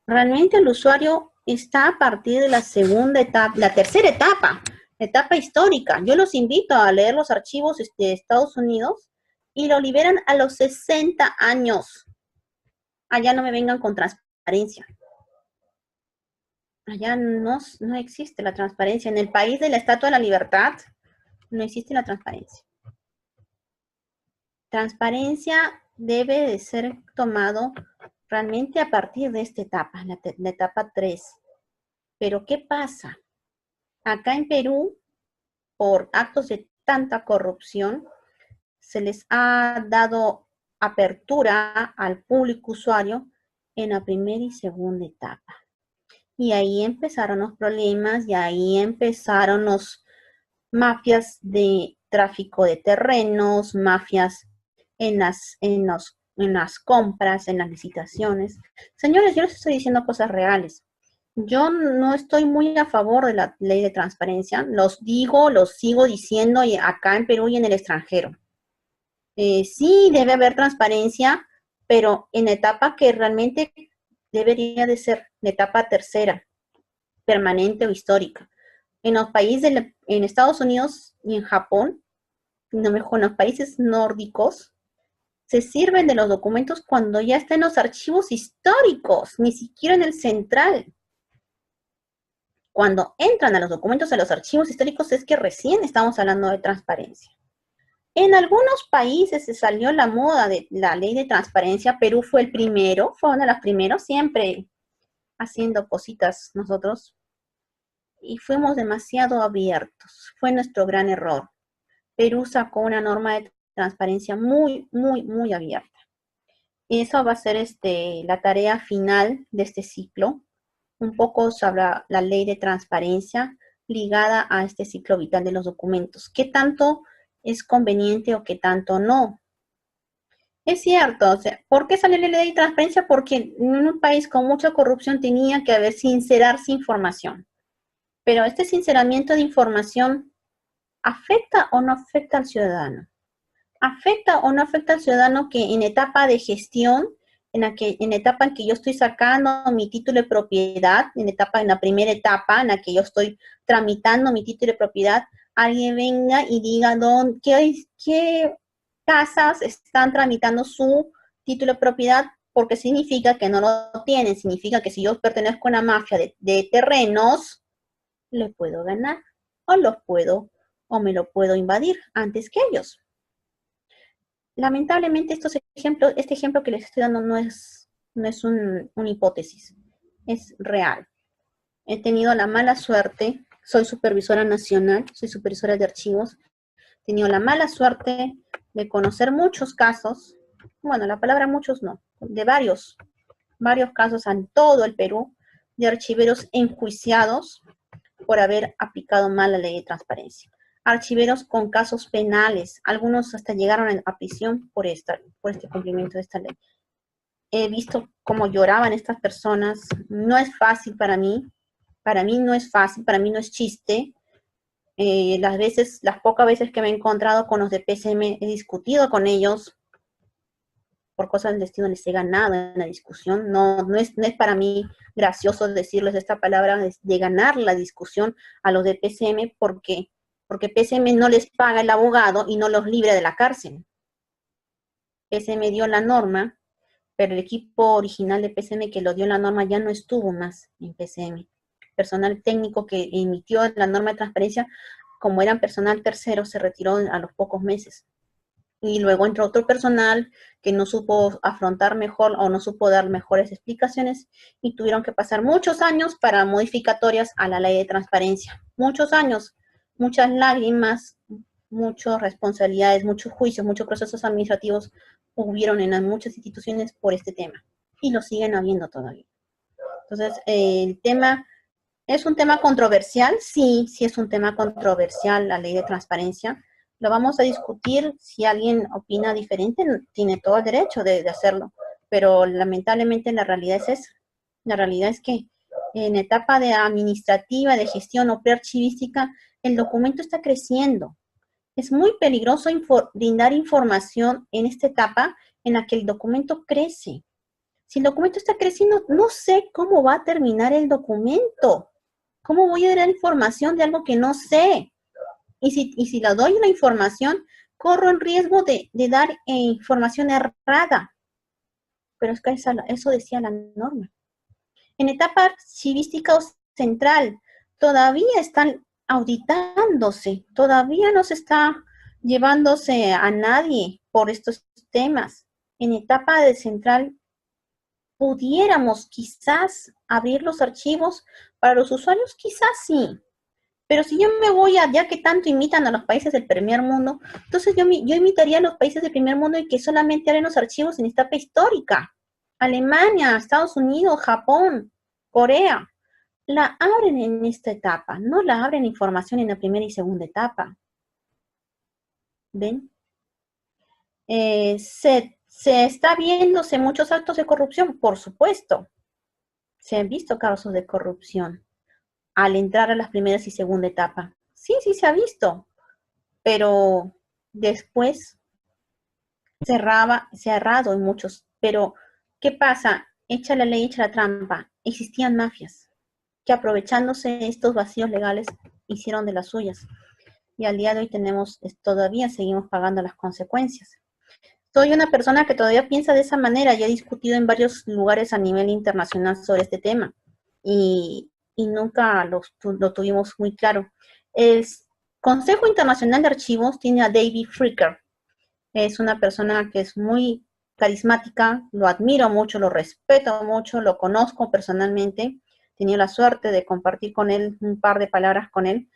realmente el usuario está a partir de la segunda etapa, la tercera etapa, etapa histórica. Yo los invito a leer los archivos de Estados Unidos y lo liberan a los 60 años. Allá no me vengan con transparencia. Allá no existe la transparencia. En el país de la Estatua de la Libertad no existe la transparencia. Transparencia debe de ser tomado realmente a partir de esta etapa, la etapa 3. Pero ¿qué pasa? Acá en Perú, por actos de tanta corrupción, se les ha dado apertura al público usuario en la primera y segunda etapa. Y ahí empezaron los problemas, y ahí empezaron los mafias de tráfico de terrenos, mafias en las compras, en las licitaciones. Señores, yo les estoy diciendo cosas reales. Yo no estoy muy a favor de la ley de transparencia. Los sigo diciendo acá en Perú y en el extranjero. Sí debe haber transparencia, pero en la etapa que realmente debería de ser la etapa tercera, permanente o histórica. En los países, en Estados Unidos y en Japón, no mejor, en los países nórdicos, se sirven de los documentos cuando ya están en los archivos históricos, ni siquiera en el central. Cuando entran a los documentos a los archivos históricos es que recién estamos hablando de transparencia. En algunos países se salió la moda de la ley de transparencia. Perú fue el primero, fue uno de los primeros, siempre haciendo cositas nosotros. Y fuimos demasiado abiertos. Fue nuestro gran error. Perú sacó una norma de transparencia muy, muy, muy abierta. Y eso va a ser la tarea final de este ciclo. Un poco sobre la ley de transparencia ligada a este ciclo vital de los documentos. ¿Qué tanto es conveniente o qué tanto no? Es cierto, o sea, ¿por qué salió la ley de transparencia? Porque en un país con mucha corrupción tenía que haber sincerarse información. Pero este sinceramiento de información, ¿afecta o no afecta al ciudadano? ¿Afecta o no afecta al ciudadano que en etapa de gestión, en la etapa en que yo estoy sacando mi título de propiedad, en la primera etapa en la que yo estoy tramitando mi título de propiedad, alguien venga y diga qué casas están tramitando su título de propiedad? Porque significa que no lo tienen, significa que si yo pertenezco a una mafia de terrenos, le puedo ganar, o me lo puedo invadir antes que ellos. Lamentablemente este ejemplo que les estoy dando no es una hipótesis, es real. He tenido la mala suerte, soy supervisora nacional, soy supervisora de archivos, he tenido la mala suerte de conocer muchos casos, bueno, la palabra muchos no, de varios casos en todo el Perú, de archiveros enjuiciados por haber aplicado mal la ley de transparencia. Archiveros con casos penales, algunos hasta llegaron a prisión por este cumplimiento de esta ley. He visto cómo lloraban estas personas. No es fácil para mí no es fácil, para mí no es chiste. Las pocas veces que me he encontrado con los de PCM, he discutido con ellos, por cosas del destino les he ganado en la discusión. No es para mí gracioso decirles esta palabra de ganar la discusión a los de PCM porque PCM no les paga el abogado y no los libra de la cárcel. PCM dio la norma, pero el equipo original de PCM que lo dio la norma ya no estuvo más en PCM. Personal técnico que emitió la norma de transparencia, como eran personal tercero, se retiró a los pocos meses. Y luego entró otro personal que no supo afrontar mejor o no supo dar mejores explicaciones y tuvieron que pasar muchos años para modificatorias a la ley de transparencia. Muchos años, muchas lágrimas, muchas responsabilidades, muchos juicios, muchos procesos administrativos hubieron en muchas instituciones por este tema y lo siguen habiendo todavía. Entonces, el tema es un tema controversial, sí es un tema controversial la ley de transparencia. Lo vamos a discutir. Si alguien opina diferente, tiene todo el derecho de hacerlo. Pero lamentablemente la realidad es esa. La realidad es que en etapa de administrativa, de gestión o prearchivística, el documento está creciendo. Es muy peligroso brindar información en esta etapa en la que el documento crece. Si el documento está creciendo, no sé cómo va a terminar el documento. ¿Cómo voy a dar información de algo que no sé? Y si le doy la información, corro el riesgo de dar información errada. Pero es que eso decía la norma. En etapa archivística o central, todavía están auditándose, todavía no se está llevándose a nadie por estos temas. En etapa de central, pudiéramos quizás abrir los archivos para los usuarios, quizás sí. Pero si yo me voy ya que tanto imitan a los países del primer mundo, entonces yo imitaría a los países del primer mundo y que solamente abren los archivos en etapa histórica. Alemania, Estados Unidos, Japón, Corea, la abren en esta etapa, no la abren información en la primera y segunda etapa. ¿Ven? Se está viéndose muchos actos de corrupción, por supuesto. Se han visto casos de corrupción al entrar a las primeras y segunda etapa. Sí, sí se ha visto, pero después se ha errado en muchos. Pero, ¿qué pasa? Echa la ley, echa la trampa. Existían mafias que aprovechándose de estos vacíos legales hicieron de las suyas. Y al día de hoy todavía seguimos pagando las consecuencias. Soy una persona que todavía piensa de esa manera y he discutido en varios lugares a nivel internacional sobre este tema. Y nunca lo tuvimos muy claro. El Consejo Internacional de Archivos tiene a David Fricker. Es una persona que es muy carismática, lo admiro mucho, lo respeto mucho, lo conozco personalmente. He tenido la suerte de compartir con él un par de palabras con él.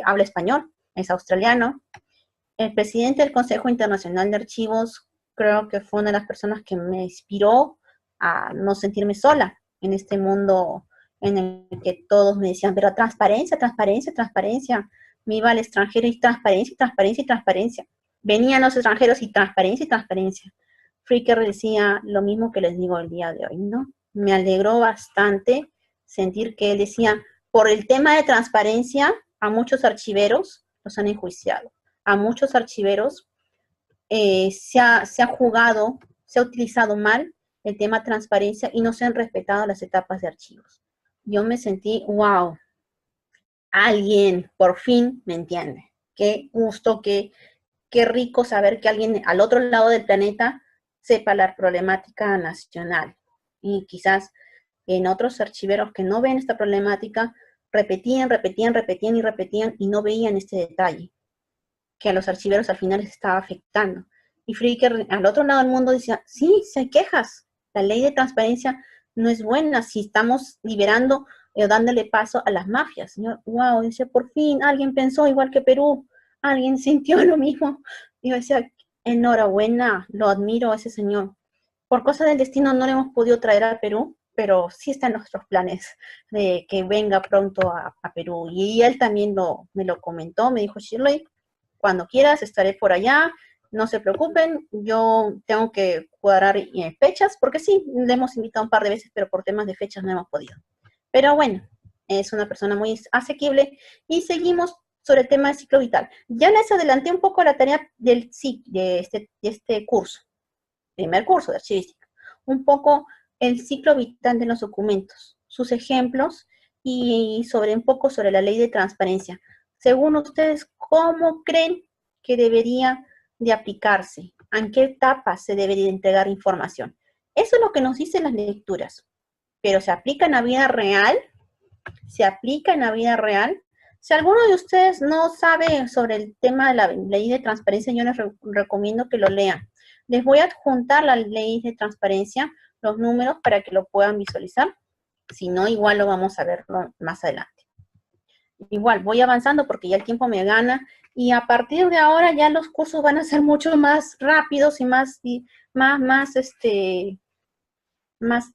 Habla español, es australiano. El presidente del Consejo Internacional de Archivos creo que fue una de las personas que me inspiró a no sentirme sola en este mundo en el que todos me decían, pero transparencia, transparencia, transparencia. Me iba al extranjero y transparencia, transparencia, transparencia. Venían los extranjeros y transparencia, transparencia. Fricker decía lo mismo que les digo el día de hoy, ¿no? Me alegró bastante sentir que él decía, por el tema de transparencia, a muchos archiveros los han enjuiciado. A muchos archiveros se ha jugado, se ha utilizado mal el tema transparencia y no se han respetado las etapas de archivos. Yo me sentí, wow, alguien por fin me entiende. Qué gusto, qué rico saber que alguien al otro lado del planeta sepa la problemática nacional. Y quizás en otros archiveros que no ven esta problemática, repetían y no veían este detalle, que a los archiveros al final les estaba afectando. Y Fricker, al otro lado del mundo, decía, sí, se hay quejas, la ley de transparencia no es buena si estamos liberando o dándole paso a las mafias. Señor, wow, dice, por fin alguien pensó igual que Perú, alguien sintió lo mismo. Y yo decía, enhorabuena, lo admiro a ese señor. Por cosas del destino no le hemos podido traer a Perú, pero sí está en nuestros planes de que venga pronto a Perú. Y él también me lo comentó, me dijo, Shirley, cuando quieras estaré por allá, no se preocupen, yo tengo que cuadrar fechas, porque sí, le hemos invitado un par de veces, pero por temas de fechas no hemos podido. Pero bueno, es una persona muy asequible y seguimos sobre el tema del ciclo vital. Ya les adelanté un poco la tarea de este curso, primer curso de archivística, un poco el ciclo vital de los documentos, sus ejemplos y un poco sobre la ley de transparencia. Según ustedes, ¿cómo creen que debería de aplicarse? ¿En qué etapa se debería entregar información? Eso es lo que nos dicen las lecturas. Pero ¿se aplica en la vida real? ¿Se aplica en la vida real? Si alguno de ustedes no sabe sobre el tema de la ley de transparencia, yo les recomiendo que lo lean. Les voy a adjuntar la ley de transparencia, los números para que lo puedan visualizar. Si no, igual lo vamos a ver más adelante. Igual, voy avanzando porque ya el tiempo me gana y a partir de ahora ya los cursos van a ser mucho más rápidos y más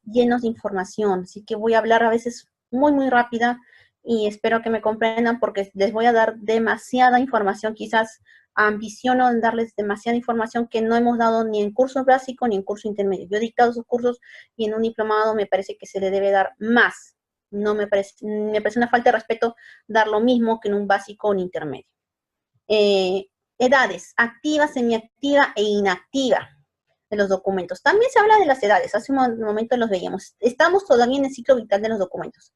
llenos de información. Así que voy a hablar a veces muy, muy rápida y espero que me comprendan porque les voy a dar demasiada información. Quizás ambiciono en darles demasiada información que no hemos dado ni en curso básico ni en curso intermedio. Yo he dictado esos cursos y en un diplomado me parece que se le debe dar más Me parece una falta de respeto dar lo mismo que en un básico o un intermedio. Edades, activa, semiactiva e inactiva de los documentos. También se habla de las edades, hace un momento los veíamos. Estamos todavía en el ciclo vital de los documentos.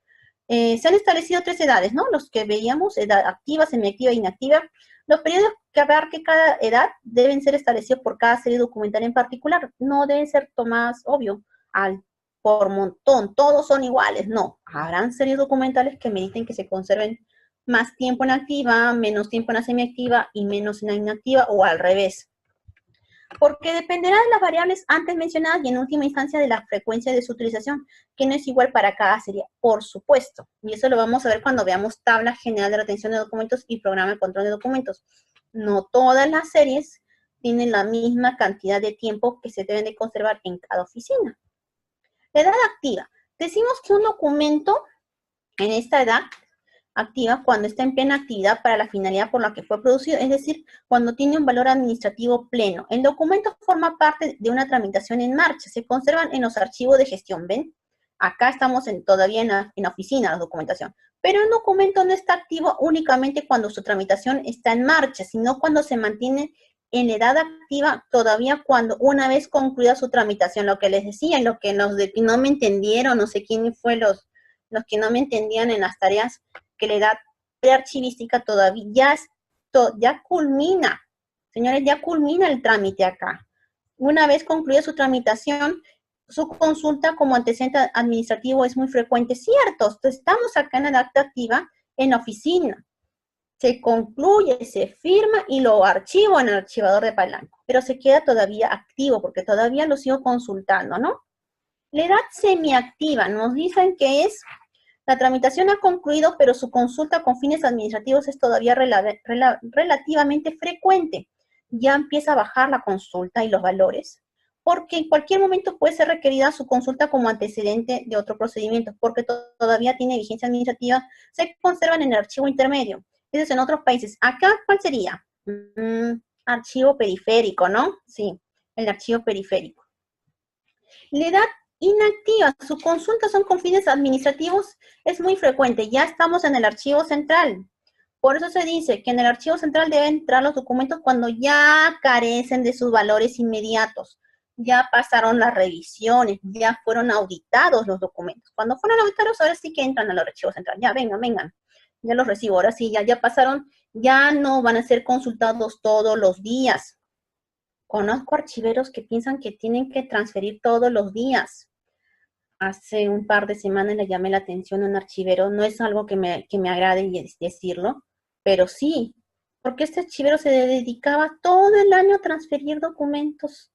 Se han establecido 3 edades, ¿no? Los que veíamos, edad activa, semiactiva e inactiva. Los periodos que abarque cada edad deben ser establecidos por cada serie documental en particular. No deben ser tomadas, obvio, por montón, todos son iguales, no. Habrán series documentales que meriten que se conserven más tiempo en activa, menos tiempo en la semiactiva y menos en la inactiva, o al revés. Porque dependerá de las variables antes mencionadas y en última instancia de la frecuencia de su utilización, que no es igual para cada serie, por supuesto. Y eso lo vamos a ver cuando veamos tabla general de retención de documentos y programa de control de documentos. No todas las series tienen la misma cantidad de tiempo que se deben de conservar en cada oficina. Edad activa. Decimos que un documento en esta edad activa cuando está en plena actividad para la finalidad por la que fue producido, es decir, cuando tiene un valor administrativo pleno. El documento forma parte de una tramitación en marcha, se conservan en los archivos de gestión, ¿ven? Acá estamos todavía en la oficina, la documentación. Pero un documento no está activo únicamente cuando su tramitación está en marcha, sino cuando se mantiene en la edad activa todavía cuando una vez concluida su tramitación. Lo que les decía, lo que los de que no me entendieron, no sé quién fue los que no me entendían en las tareas, que la edad prearchivística todavía ya culmina. Señores, ya culmina el trámite acá. Una vez concluida su tramitación, su consulta como antecedente administrativo es muy frecuente, cierto. Entonces, estamos acá en la edad activa en la oficina. Se concluye, se firma y lo archivo en el archivador de Palanco, pero se queda todavía activo porque todavía lo sigo consultando, ¿no? La edad semiactiva nos dicen que es la tramitación ha concluido, pero su consulta con fines administrativos es todavía relativamente frecuente. Ya empieza a bajar la consulta y los valores, porque en cualquier momento puede ser requerida su consulta como antecedente de otro procedimiento, porque todavía tiene vigencia administrativa, se conservan en el archivo intermedio. Eso es en otros países. Acá, ¿cuál sería? Archivo periférico, ¿no? Sí, el archivo periférico. La edad inactiva, su consulta son con fines administrativos, es muy frecuente. Ya estamos en el archivo central. Por eso se dice que en el archivo central deben entrar los documentos cuando ya carecen de sus valores inmediatos. Ya pasaron las revisiones, ya fueron auditados los documentos. Cuando fueron auditados, ahora sí que entran al archivo central. Ya, vengan. Ya los recibo. Ahora sí, ya pasaron. Ya no van a ser consultados todos los días. Conozco archiveros que piensan que tienen que transferir todos los días. Hace un par de semanas le llamé la atención a un archivero. No es algo que me agrade decirlo, pero sí, porque este archivero se dedicaba todo el año a transferir documentos.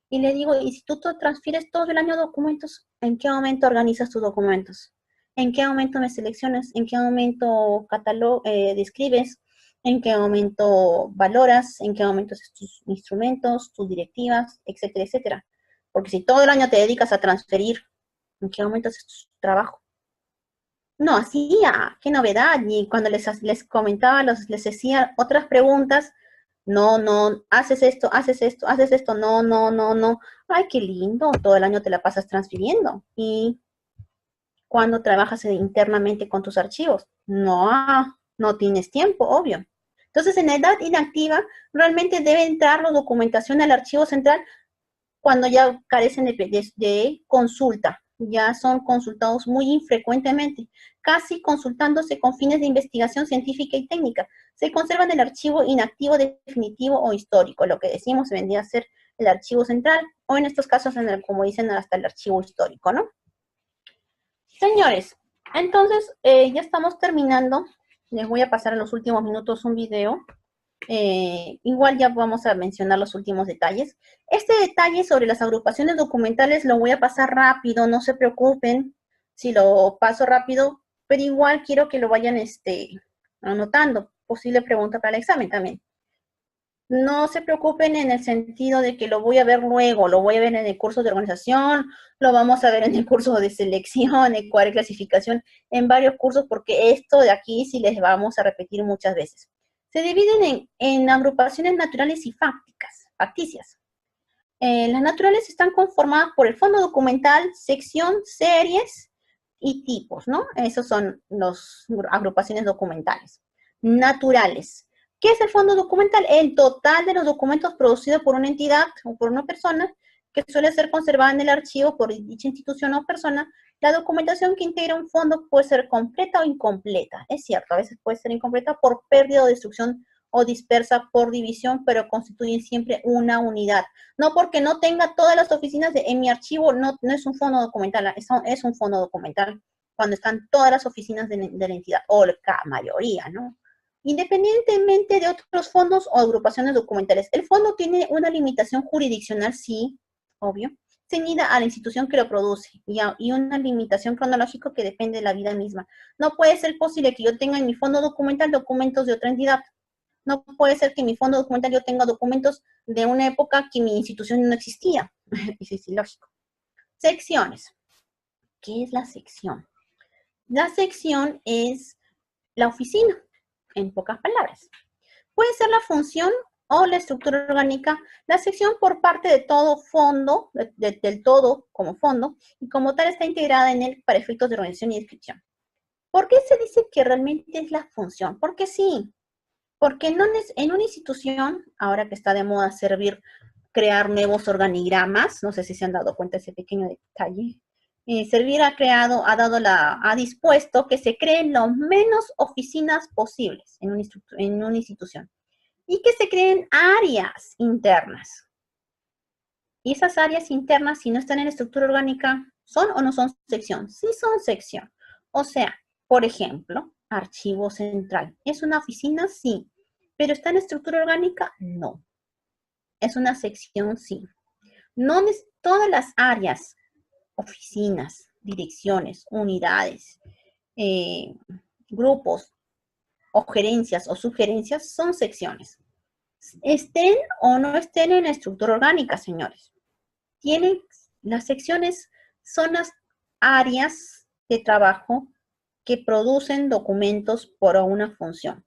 Y le digo, ¿y si tú transfieres todo el año documentos, en qué momento organizas tus documentos? ¿En qué momento me seleccionas? ¿En qué momento describes? ¿En qué momento valoras? ¿En qué momento haces tus instrumentos, tus directivas, etcétera, etcétera? Porque si todo el año te dedicas a transferir, ¿en qué momento haces tu trabajo? No, hacía, qué novedad. Y cuando les comentaba, les hacía otras preguntas, no, haces esto, no. Ay, qué lindo, todo el año te la pasas transfiriendo. Y cuando trabajas internamente con tus archivos, no tienes tiempo, obvio. Entonces, en la edad inactiva, realmente debe entrar la documentación al archivo central cuando ya carecen de consulta. Ya son consultados muy infrecuentemente, casi consultándose con fines de investigación científica y técnica. Se conserva en el archivo inactivo definitivo o histórico, lo que decimos vendría a ser el archivo central, o en estos casos, como dicen, hasta el archivo histórico, ¿no? Señores, entonces ya estamos terminando. Les voy a pasar en los últimos minutos un video. Igual ya vamos a mencionar los últimos detalles. Este detalle sobre las agrupaciones documentales lo voy a pasar rápido, no se preocupen si lo paso rápido, pero igual quiero que lo vayan anotando. Posible pregunta para el examen también. No se preocupen en el sentido de que lo voy a ver luego, lo voy a ver en el curso de organización, lo vamos a ver en el curso de selección, el cuadro de clasificación, en varios cursos, porque esto de aquí sí les vamos a repetir muchas veces. Se dividen en agrupaciones naturales y facticias. Las naturales están conformadas por el fondo documental, sección, series, y tipos, ¿no? Esos son las agrupaciones documentales. Naturales. ¿Qué es el fondo documental? El total de los documentos producidos por una entidad o por una persona que suele ser conservada en el archivo por dicha institución o persona. La documentación que integra un fondo puede ser completa o incompleta. Es cierto, a veces puede ser incompleta por pérdida o destrucción o dispersa por división, pero constituyen siempre una unidad. No porque no tenga todas las oficinas en mi archivo, no es un fondo documental, es un fondo documental cuando están todas las oficinas de la entidad, o la mayoría, ¿no? Independientemente de otros fondos o agrupaciones documentales, el fondo tiene una limitación jurisdiccional, sí, obvio, ceñida a la institución que lo produce y una limitación cronológica que depende de la vida misma. No puede ser posible que yo tenga en mi fondo documental documentos de otra entidad. No puede ser que en mi fondo documental yo tenga documentos de una época que mi institución no existía. Eso es ilógico. Secciones. ¿Qué es la sección? La sección es la oficina, en pocas palabras. Puede ser la función o la estructura orgánica, la sección por parte de todo fondo, del todo como fondo, y como tal está integrada en él para efectos de organización y descripción. ¿Por qué se dice que realmente es la función? Porque sí, porque en una institución, ahora que está de moda crear nuevos organigramas, no sé si se han dado cuenta de ese pequeño detalle, Servir ha dispuesto que se creen lo menos oficinas posibles en una institución y que se creen áreas internas. Y esas áreas internas, si no están en la estructura orgánica, ¿son o no son sección? Sí son sección. O sea, por ejemplo, archivo central. ¿Es una oficina? Sí. ¿Pero está en la estructura orgánica? No. Es una sección, sí. No todas las áreas, oficinas, direcciones, unidades, grupos o gerencias o sugerencias son secciones. Estén o no estén en la estructura orgánica, señores. Las secciones son las áreas de trabajo que producen documentos por una función.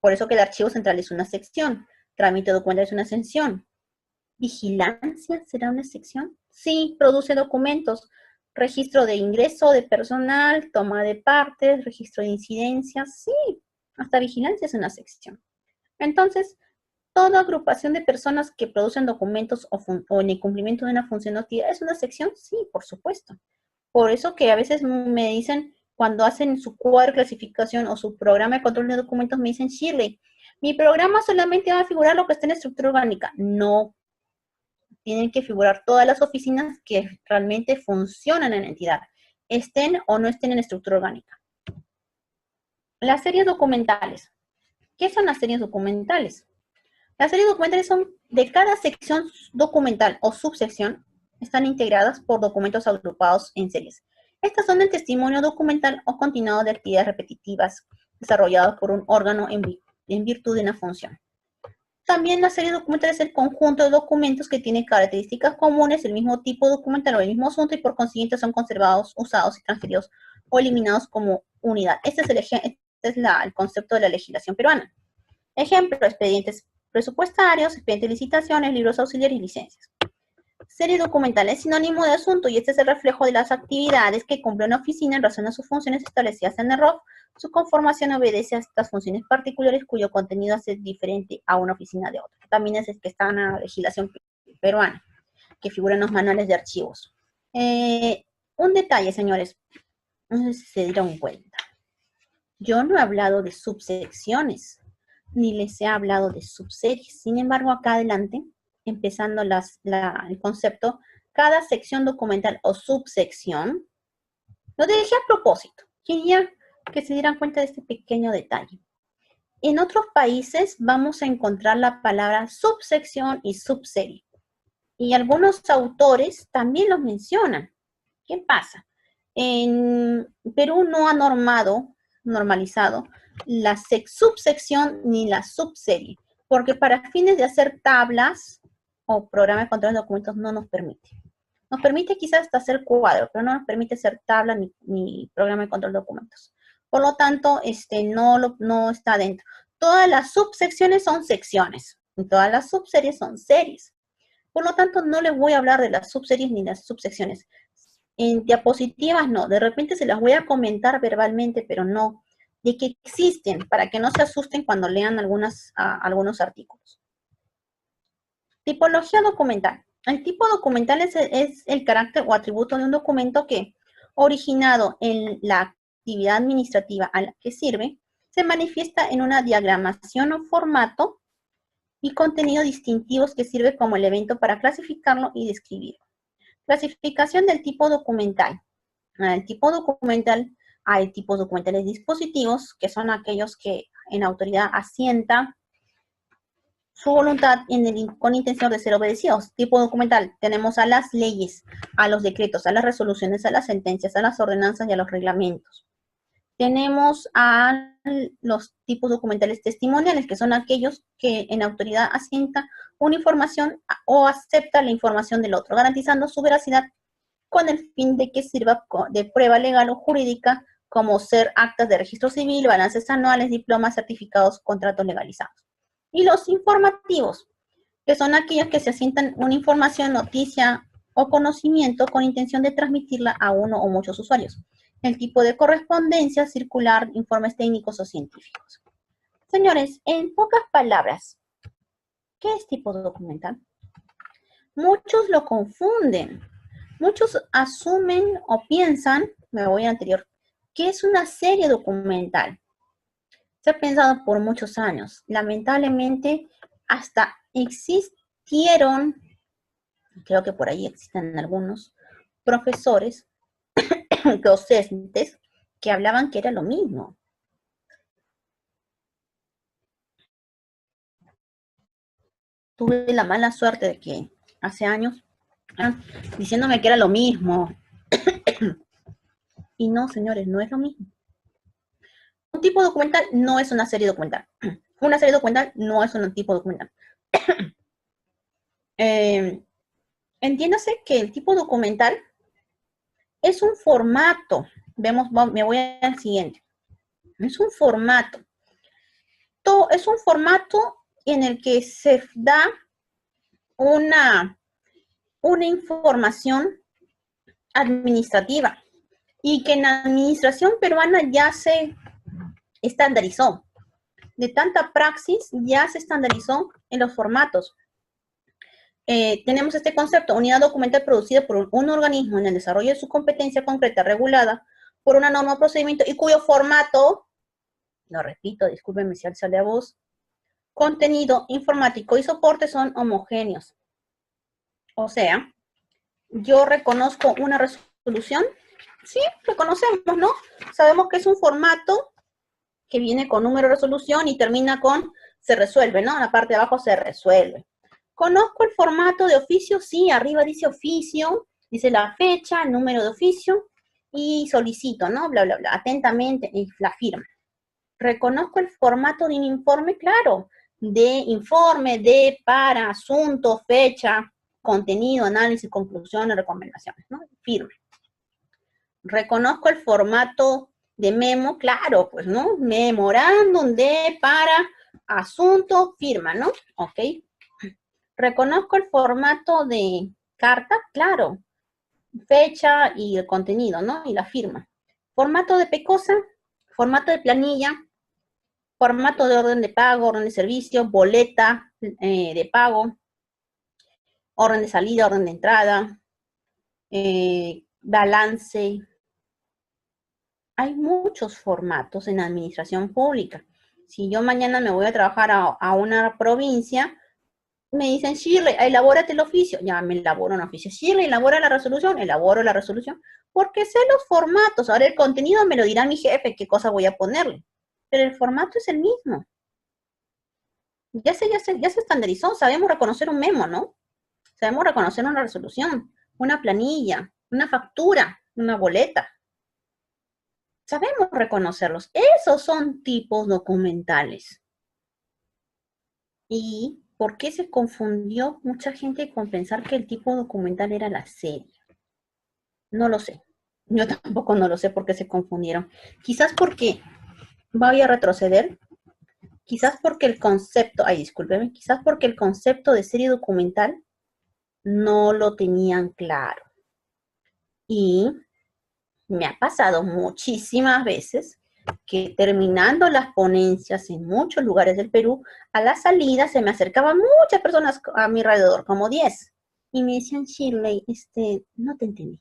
Por eso que el archivo central es una sección, trámite documental es una sección. ¿Vigilancia será una sección? Sí, produce documentos. Registro de ingreso de personal, toma de partes, registro de incidencias, sí, hasta vigilancia es una sección. Entonces, toda agrupación de personas que producen documentos o en el cumplimiento de una función o actividad es una sección, sí, por supuesto. Por eso que a veces me dicen, cuando hacen su cuadro de clasificación o su programa de control de documentos, me dicen, Shirley, mi programa solamente va a figurar lo que está en la estructura orgánica. No, tienen que figurar todas las oficinas que realmente funcionan en la entidad, estén o no estén en estructura orgánica. Las series documentales. ¿Qué son las series documentales? Las series documentales son de cada sección documental o subsección, están integradas por documentos agrupados en series. Estas son el testimonio documental o continuado de actividades repetitivas desarrolladas por un órgano en virtud de una función. También la serie documental es el conjunto de documentos que tienen características comunes, el mismo tipo documental o el mismo asunto y por consiguiente son conservados, usados y transferidos o eliminados como unidad. Este es el concepto de la legislación peruana. Ejemplo, expedientes presupuestarios, expedientes de licitaciones, libros auxiliares y licencias. Serie documental es sinónimo de asunto y este es el reflejo de las actividades que cumple una oficina en razón a sus funciones establecidas en el ROF. Su conformación obedece a estas funciones particulares cuyo contenido es diferente a una oficina de otra. También es el que está en la legislación peruana, que figura en los manuales de archivos. Un detalle, señores, no sé si se dieron cuenta. Yo no he hablado de subsecciones, ni les he hablado de subseries. Sin embargo, acá adelante, empezando el concepto, cada sección documental o subsección, lo dejé a propósito. Quería que se dieran cuenta de este pequeño detalle. En otros países vamos a encontrar la palabra subsección y subserie. Y algunos autores también los mencionan. ¿Qué pasa? En Perú no ha normalizado la subsección ni la subserie, porque para fines de hacer tablas o programas de control de documentos no nos permite. Nos permite quizás hasta hacer cuadros, pero no nos permite hacer tabla ni programa de control de documentos. Por lo tanto, no está dentro. Todas las subsecciones son secciones y todas las subseries son series. Por lo tanto, no les voy a hablar de las subseries ni las subsecciones. En diapositivas no, de repente se las voy a comentar verbalmente, pero no, de que existen, para que no se asusten cuando lean algunos artículos. Tipología documental. El tipo documental es el carácter o atributo de un documento que, originado en la actividad administrativa a la que sirve, se manifiesta en una diagramación o formato y contenido distintivos que sirve como elemento para clasificarlo y describirlo. Clasificación del tipo documental. El tipo documental, hay tipos documentales dispositivos, que son aquellos que en autoridad asienta su voluntad con intención de ser obedecidos. Tipo documental, tenemos a las leyes, a los decretos, a las resoluciones, a las sentencias, a las ordenanzas y a los reglamentos. Tenemos a los tipos documentales testimoniales, que son aquellos que en autoridad asienta una información o acepta la información del otro, garantizando su veracidad con el fin de que sirva de prueba legal o jurídica, como ser actas de registro civil, balances anuales, diplomas, certificados, contratos legalizados. Y los informativos, que son aquellos que se asientan una información, noticia o conocimiento con intención de transmitirla a uno o muchos usuarios. El tipo de correspondencia, circular, informes técnicos o científicos. Señores, en pocas palabras, ¿qué es tipo documental? Muchos lo confunden. Muchos asumen o piensan, me voy al anterior, que es una serie documental. Se ha pensado por muchos años. Lamentablemente, hasta existieron, creo que por ahí existen algunos profesores, docentes, que hablaban que era lo mismo. Tuve la mala suerte de que hace años, diciéndome que era lo mismo. Y no, señores, no es lo mismo. Un tipo documental no es una serie documental. Una serie documental no es un tipo documental. Entiéndase que el tipo documental es un formato. Me voy al siguiente. Es un formato. Es un formato en el que se da una información administrativa y que en la administración peruana ya se estandarizó. De tanta praxis ya se estandarizó en los formatos. Tenemos este concepto, unidad documental producida por un organismo en el desarrollo de su competencia concreta regulada por una norma o procedimiento y cuyo formato, lo repito, discúlpenme si sale a voz, contenido informático y soporte son homogéneos. O sea, yo reconozco una resolución, sí, reconocemos, ¿no? Sabemos que es un formato que viene con número de resolución y termina con se resuelve, ¿no? En la parte de abajo se resuelve. ¿Conozco el formato de oficio? Sí, arriba dice oficio, dice la fecha, el número de oficio y solicito, ¿no? Bla, bla, bla, atentamente y la firma. ¿Reconozco el formato de un informe? Claro, de informe, de, para, asunto, fecha, contenido, análisis, conclusiones, recomendaciones, ¿no? Firma. ¿Reconozco el formato de memo? Claro, pues, ¿no? Memorándum de, para, asunto, firma, ¿no? Ok. ¿Reconozco el formato de carta? Claro. Fecha y el contenido, ¿no? Y la firma. Formato de PECOSA, formato de planilla, formato de orden de pago, orden de servicio, boleta de pago, orden de salida, orden de entrada, balance. Hay muchos formatos en administración pública. Si yo mañana me voy a trabajar a una provincia, me dicen, Shirley, elabórate el oficio. Ya me elaboro un oficio. Shirley, elabora la resolución. Elaboro la resolución. Porque sé los formatos. Ahora el contenido me lo dirá mi jefe, qué cosa voy a ponerle. Pero el formato es el mismo. Ya se estandarizó. Sabemos reconocer un memo, ¿no? Sabemos reconocer una resolución, una planilla, una factura, una boleta. Sabemos reconocerlos. Esos son tipos documentales. ¿Y por qué se confundió mucha gente con pensar que el tipo documental era la serie? No lo sé. Yo tampoco no lo sé por qué se confundieron. Quizás porque, voy a retroceder, quizás porque el concepto, ay, discúlpeme, quizás porque el concepto de serie documental no lo tenían claro. Y me ha pasado muchísimas veces que terminando las ponencias en muchos lugares del Perú, a la salida se me acercaban muchas personas a mi alrededor, como 10, y me decían, Shirley, no te entendí.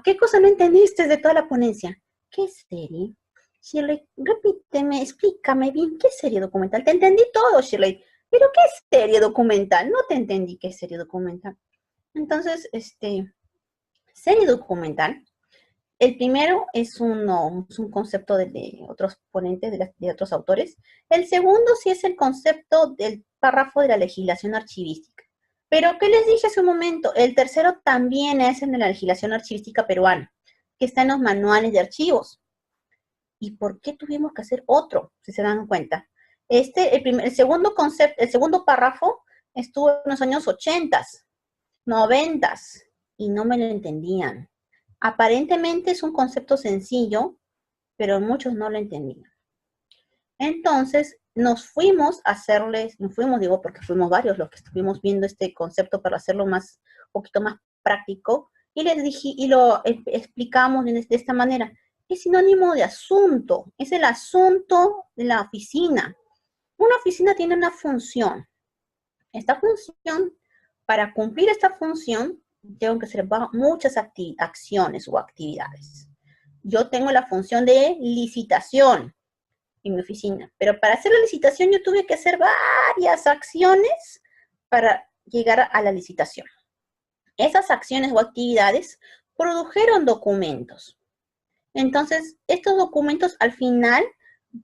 ¿Qué cosa no entendiste de toda la ponencia? ¿Qué serie? Shirley, repíteme, explícame bien, ¿qué serie documental? Te entendí todo, Shirley, pero ¿qué serie documental? No te entendí qué serie documental. Entonces, serie documental, el primero es un concepto de otros ponentes, de otros autores. El segundo sí es el concepto del párrafo de la legislación archivística. Pero, ¿qué les dije hace un momento? El tercero también es el de la legislación archivística peruana, que está en los manuales de archivos. ¿Y por qué tuvimos que hacer otro, si se dan cuenta? El segundo concepto, el segundo párrafo estuvo en los años 80, 90 y no me lo entendían. Aparentemente es un concepto sencillo, pero muchos no lo entendían. Entonces, nos fuimos, digo, porque fuimos varios los que estuvimos viendo este concepto para hacerlo un poquito más práctico, y les dije, y lo explicamos de esta manera. Es sinónimo de asunto, es el asunto de la oficina. Una oficina tiene una función. Esta función, para cumplir esta función, tengo que hacer muchas acciones o actividades. Yo tengo la función de licitación en mi oficina, pero para hacer la licitación yo tuve que hacer varias acciones para llegar a la licitación. Esas acciones o actividades produjeron documentos. Entonces, estos documentos al final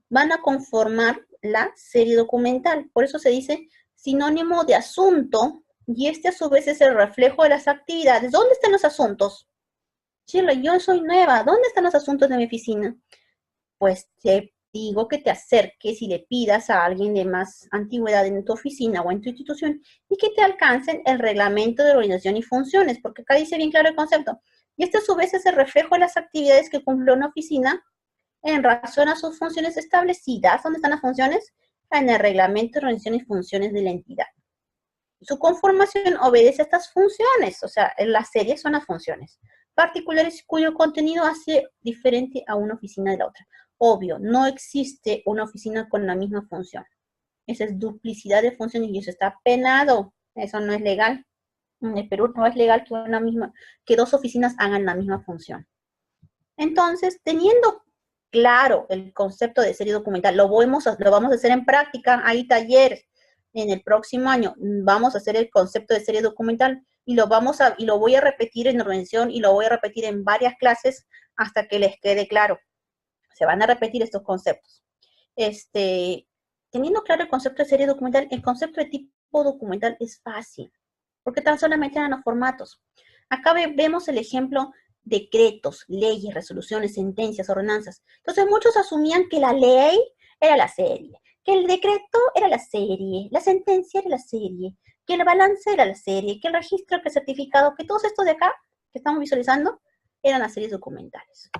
van a conformar la serie documental. Por eso se dice sinónimo de asunto, y a su vez es el reflejo de las actividades. ¿Dónde están los asuntos? Shirley, yo soy nueva. ¿Dónde están los asuntos de mi oficina? Pues te digo que te acerques y le pidas a alguien de más antigüedad en tu oficina o en tu institución y que te alcancen el reglamento de organización y funciones, porque acá dice bien claro el concepto. Y a su vez es el reflejo de las actividades que cumple una oficina en razón a sus funciones establecidas. ¿Dónde están las funciones? En el reglamento de organización y funciones de la entidad. Su conformación obedece a estas funciones, o sea, en las series son las funciones particulares cuyo contenido hace diferente a una oficina de la otra. Obvio, no existe una oficina con la misma función. Esa es duplicidad de funciones y eso está penado. Eso no es legal. En el Perú no es legal que dos oficinas hagan la misma función. Entonces, teniendo claro el concepto de serie documental, lo vamos a hacer en práctica, hay talleres. En el próximo año vamos a hacer el concepto de serie documental y lo voy a repetir en organización y lo voy a repetir en varias clases hasta que les quede claro. Se van a repetir estos conceptos. Teniendo claro el concepto de serie documental, el concepto de tipo documental es fácil, porque tan solamente eran los formatos. Acá vemos el ejemplo decretos, leyes, resoluciones, sentencias, ordenanzas. Entonces muchos asumían que la ley era la serie, que el decreto era la serie, la sentencia era la serie, que el balance era la serie, que el registro, que el certificado, que todos estos de acá que estamos visualizando eran las series documentales.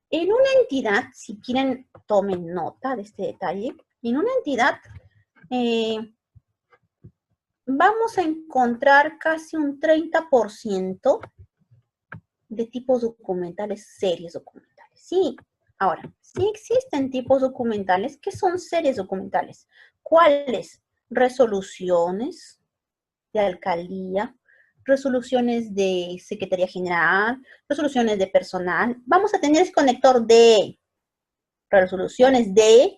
En una entidad, si quieren tomen nota de este detalle, en una entidad vamos a encontrar casi un 30% de tipos documentales, series documentales. Sí, ahora, sí existen tipos documentales que son series documentales. ¿Cuáles? Resoluciones de alcaldía, resoluciones de Secretaría General, resoluciones de personal. Vamos a tener ese conector de resoluciones de,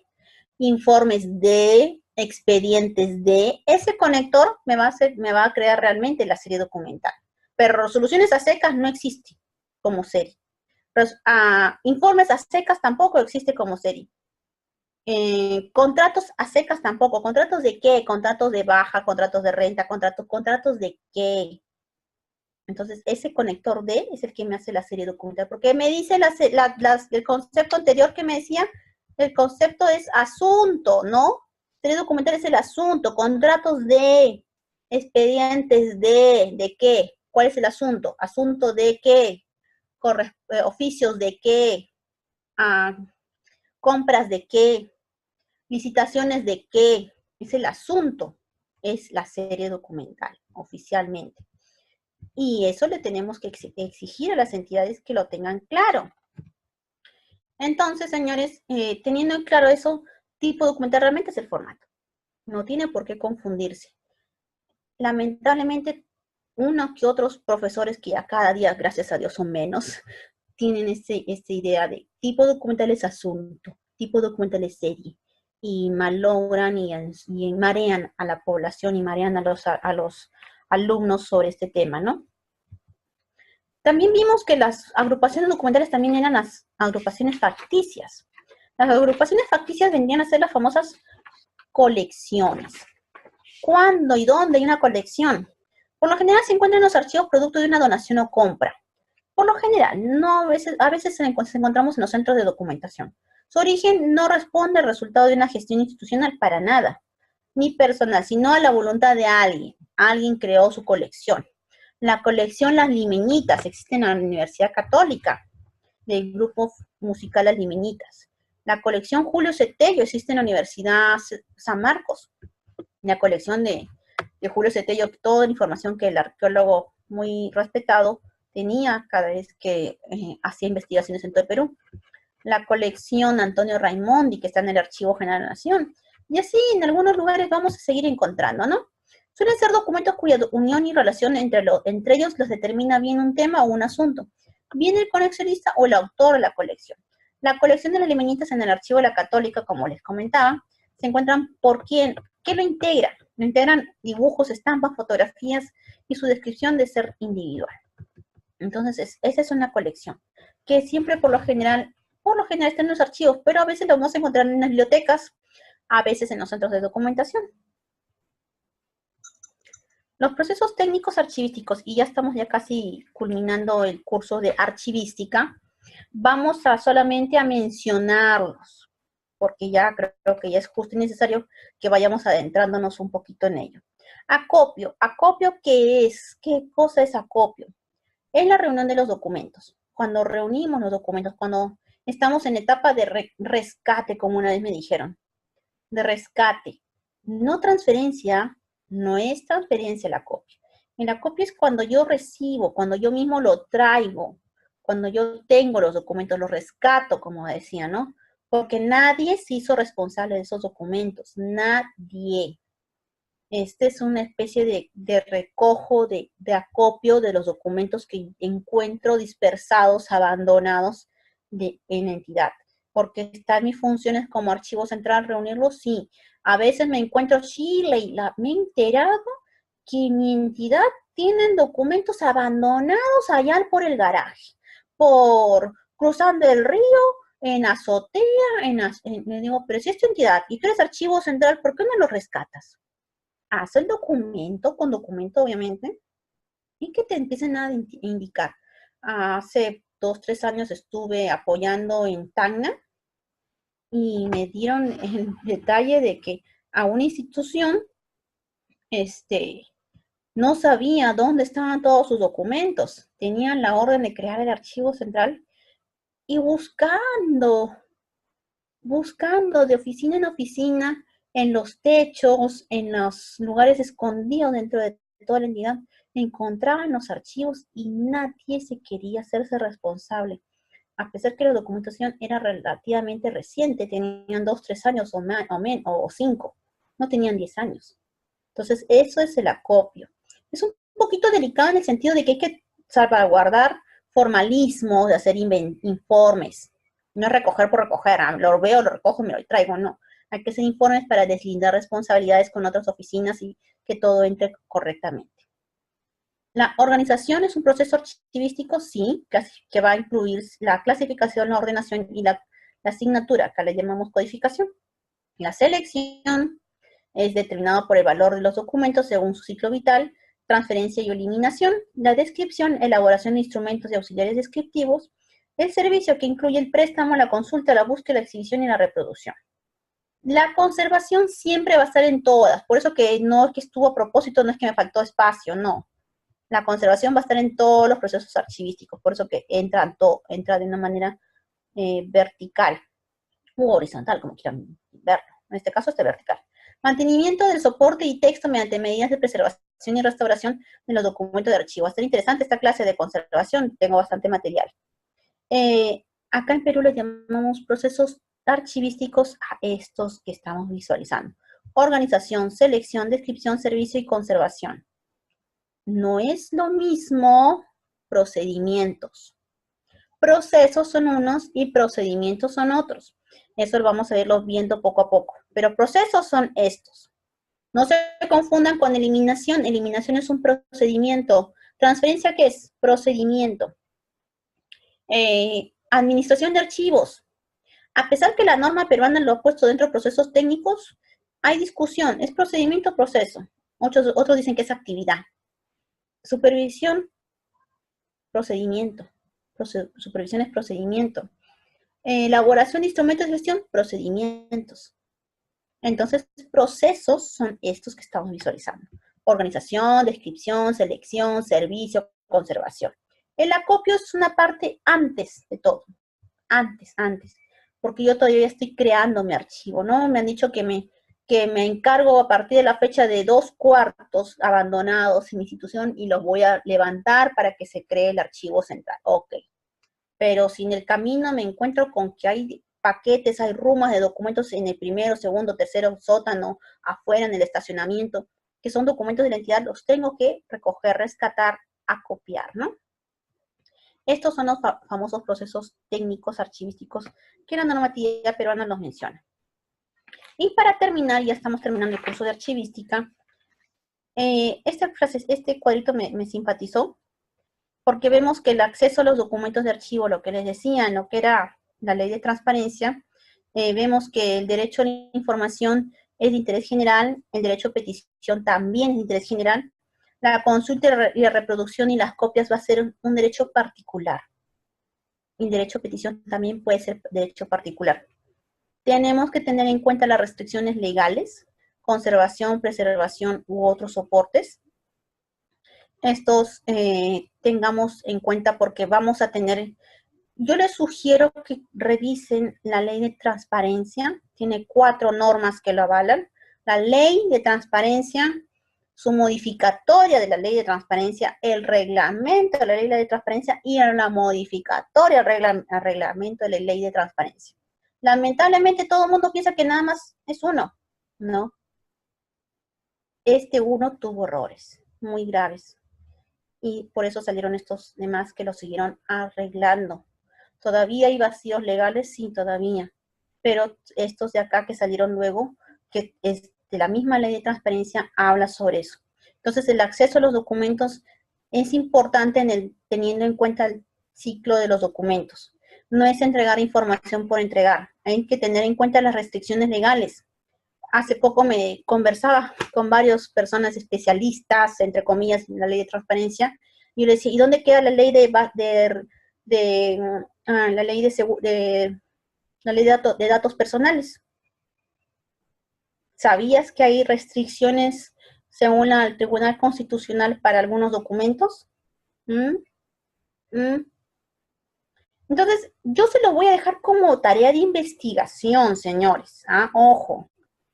informes de, expedientes de. Ese conector me va a crear realmente la serie documental. Pero resoluciones a secas no existe como serie. Informes a secas tampoco existe como serie. Contratos a secas tampoco. ¿Contratos de qué? Contratos de baja, contratos de renta, contratos de qué. Entonces, ese conector D es el que me hace la serie documental. Porque me dice el concepto anterior que me decía, el concepto es asunto, ¿no? Serie documental es el asunto, contratos de, expedientes ¿de qué? ¿Cuál es el asunto? ¿Asunto de qué? Oficios de qué? Ah, compras de qué? Licitaciones de qué? Es el asunto, es la serie documental, oficialmente. Y eso le tenemos que exigir a las entidades que lo tengan claro. Entonces, señores, teniendo claro eso, tipo documental realmente es el formato. No tiene por qué confundirse. Lamentablemente, unos que otros profesores, que ya cada día, gracias a Dios, son menos, tienen esta idea de tipo documental es asunto, tipo documental es serie, y malogran y marean a la población y marean a los alumnos sobre este tema, ¿no? También vimos que las agrupaciones documentales también eran las agrupaciones facticias. Las agrupaciones facticias vendrían a ser las famosas colecciones. ¿Cuándo y dónde hay una colección? Por lo general se encuentran en los archivos producto de una donación o compra. Por lo general, no, a veces se encontramos en los centros de documentación. Su origen no responde al resultado de una gestión institucional para nada, ni personal, sino a la voluntad de alguien. Alguien creó su colección. La colección Las Limenitas existe en la Universidad Católica, del grupo musical Las Limenitas. La colección Julio Cetello existe en la Universidad San Marcos. La colección de Julio Cetello, toda la información que el arqueólogo muy respetado tenía cada vez que hacía investigaciones en todo el Perú. La colección Antonio Raimondi, que está en el Archivo General de la Nación. Y así en algunos lugares vamos a seguir encontrando, ¿no? Suelen ser documentos cuya unión y relación entre ellos los determina bien un tema o un asunto, bien el coleccionista o el autor de la colección. La colección de las limenitas en el Archivo de la Católica, como les comentaba, se encuentran por quién, ¿qué lo integra? Lo integran dibujos, estampas, fotografías y su descripción de ser individual. Entonces, esa es una colección que siempre por lo general está en los archivos, pero a veces lo vamos a encontrar en las bibliotecas, a veces en los centros de documentación. Los procesos técnicos archivísticos, y ya estamos casi culminando el curso de archivística, vamos a solamente a mencionarlos, porque ya creo que ya es justo y necesario que vayamos adentrándonos un poquito en ello. Acopio. ¿Acopio qué es? ¿Qué cosa es acopio? Es la reunión de los documentos. Cuando reunimos los documentos, cuando estamos en etapa de rescate, como una vez me dijeron, de rescate, no transferencia, no es transferencia el acopio. El acopio es cuando yo recibo, cuando yo mismo lo traigo, cuando yo tengo los documentos, los rescato, como decía, ¿no? Porque nadie se hizo responsable de esos documentos, nadie. Este es una especie de recojo, de acopio de los documentos que encuentro dispersados, abandonados en la entidad. Porque están mis funciones como archivo central, reunirlos, sí. A veces me encuentro, sí, me he enterado que mi entidad tienen documentos abandonados allá por el garaje, por cruzando el río, en azotea, le digo, pero si es tu entidad y tú eres archivo central, ¿por qué no los rescatas? Haz el documento, con documento obviamente, y que te empiecen a indicar. Hace 2, 3 años estuve apoyando en Tacna y me dieron el detalle de que a una institución no sabía dónde estaban todos sus documentos. Tenían la orden de crear el archivo central y buscando de oficina en oficina, en los techos, en los lugares escondidos dentro de toda la entidad, encontraban los archivos y nadie se quería hacerse responsable. A pesar que la documentación era relativamente reciente, tenían 2, 3 años o 5, no tenían 10 años. Entonces, eso es el acopio. Es un poquito delicado en el sentido de que hay que salvaguardar formalismo, de hacer informes. No es recoger por recoger, lo veo, lo recojo, me lo traigo, no. Hay que hacer informes para deslindar responsabilidades con otras oficinas y que todo entre correctamente. La organización es un proceso archivístico, sí, que va a incluir la clasificación, la ordenación y la asignatura, que le llamamos codificación. La selección es determinado por el valor de los documentos según su ciclo vital, transferencia y eliminación. La descripción, elaboración de instrumentos y auxiliares descriptivos. El servicio, que incluye el préstamo, la consulta, la búsqueda, la exhibición y la reproducción. La conservación siempre va a estar en todas, por eso que no es que estuvo a propósito, no es que me faltó espacio, no. La conservación va a estar en todos los procesos archivísticos, por eso que entra de una manera vertical u horizontal, como quieran verlo. En este caso, vertical. Mantenimiento del soporte y texto mediante medidas de preservación y restauración de los documentos de archivo. Va a ser interesante esta clase de conservación, tengo bastante material. Acá en Perú le llamamos procesos archivísticos a estos que estamos visualizando. Organización, selección, descripción, servicio y conservación. No es lo mismo procedimientos. Procesos son unos y procedimientos son otros. Eso lo vamos a irlo viendo poco a poco. Pero procesos son estos. No se confundan con eliminación. Eliminación es un procedimiento. ¿Transferencia qué es? Procedimiento. Administración de archivos. A pesar que la norma peruana lo ha puesto dentro de procesos técnicos, hay discusión. ¿Es procedimiento o proceso? Otros dicen que es actividad. Supervisión, procedimiento. Supervisión es procedimiento. Elaboración de instrumentos de gestión, procedimientos. Entonces, procesos son estos que estamos visualizando. Organización, descripción, selección, servicio, conservación. El acopio es una parte antes de todo. Antes. Porque yo todavía estoy creando mi archivo, ¿no? Me han dicho que me encargo a partir de la fecha de 2 cuartos abandonados en mi institución y los voy a levantar para que se cree el archivo central. Ok. Pero si en el camino me encuentro con que hay paquetes, hay rumas de documentos en el primero, segundo, tercero sótano, afuera en el estacionamiento, que son documentos de la entidad, los tengo que recoger, rescatar, acopiar, ¿no? Estos son los famosos procesos técnicos archivísticos que la normativa peruana los menciona. Y para terminar, ya estamos terminando el curso de archivística, este cuadrito me simpatizó, porque vemos que el acceso a los documentos de archivo, lo que les decía, en lo que era la ley de transparencia, vemos que el derecho a la información es de interés general, el derecho a petición también es de interés general, la consulta y la reproducción y las copias va a ser un derecho particular. El derecho a petición también puede ser derecho particular. Tenemos que tener en cuenta las restricciones legales, conservación, preservación u otros soportes. Estos tengamos en cuenta porque vamos a tener, yo les sugiero que revisen la ley de transparencia, tiene 4 normas que lo avalan, la ley de transparencia, su modificatoria de la ley de transparencia, el reglamento de la ley de transparencia y la modificatoria al reglamento de la ley de transparencia. Lamentablemente todo el mundo piensa que nada más es uno, ¿no? Este uno tuvo errores muy graves. Y por eso salieron estos demás que lo siguieron arreglando. ¿Todavía hay vacíos legales? Sí, todavía. Pero estos de acá que salieron luego, que es de la misma ley de transparencia, habla sobre eso. Entonces, el acceso a los documentos es importante teniendo en cuenta el ciclo de los documentos. No es entregar información por entregar. Hay que tener en cuenta las restricciones legales. Hace poco me conversaba con varias personas especialistas, entre comillas, en la ley de transparencia, y yo le decía, ¿y dónde queda la ley de datos personales? ¿Sabías que hay restricciones según el Tribunal Constitucional para algunos documentos? Entonces, yo se lo voy a dejar como tarea de investigación, señores. Ojo.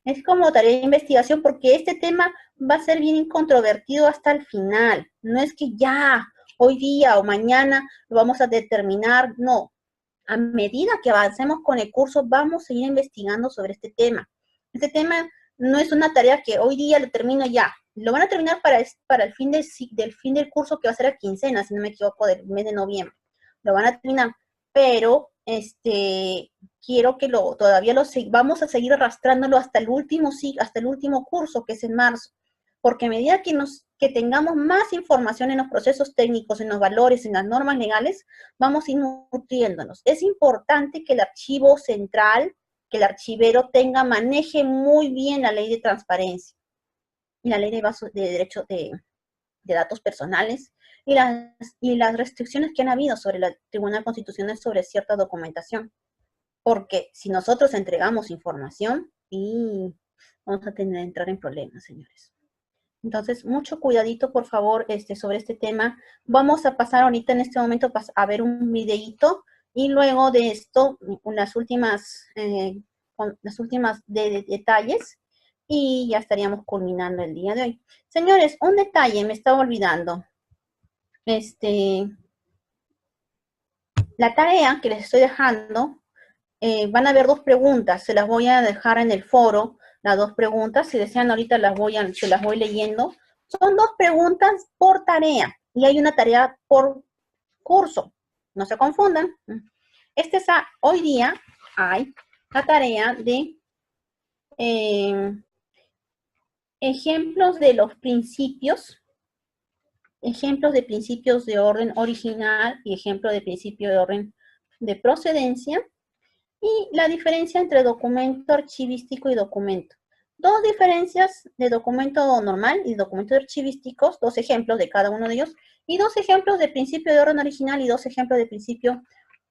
Es como tarea de investigación porque este tema va a ser bien controvertido hasta el final. No es que ya, hoy día o mañana lo vamos a determinar. No. A medida que avancemos con el curso, vamos a ir investigando sobre este tema. Este tema no es una tarea que hoy día lo termino ya. Lo van a terminar para el fin del curso que va a ser a quincena, si no me equivoco, del mes de noviembre. Lo van a terminar. Pero quiero que vamos a seguir arrastrándolo hasta el último curso, que es en marzo, porque a medida que tengamos más información en los procesos técnicos, en los valores, en las normas legales, vamos a ir nutriéndonos. Es importante que el archivo central, que el archivero maneje muy bien la ley de transparencia y la ley de derecho de datos personales, y las restricciones que han habido sobre el Tribunal Constitucional sobre cierta documentación. Porque si nosotros entregamos información, vamos a entrar en problemas, señores. Entonces, mucho cuidadito, por favor, sobre este tema. Vamos a pasar ahorita en este momento a ver un videíto, y luego de esto, las últimas detalles, y ya estaríamos culminando el día de hoy. Señores, un detalle me estaba olvidando. La tarea que les estoy dejando, van a haber dos preguntas, se las voy a dejar en el foro, las dos preguntas, si desean ahorita se las voy leyendo. Son dos preguntas por tarea y hay una tarea por curso, no se confundan. Hoy día hay la tarea de ejemplos de los principios, ejemplos de principios de orden original y ejemplo de principio de orden de procedencia, y la diferencia entre documento archivístico y documento. Dos diferencias de documento normal y documento archivísticos, dos ejemplos de cada uno de ellos, y dos ejemplos de principio de orden original y dos ejemplos de principio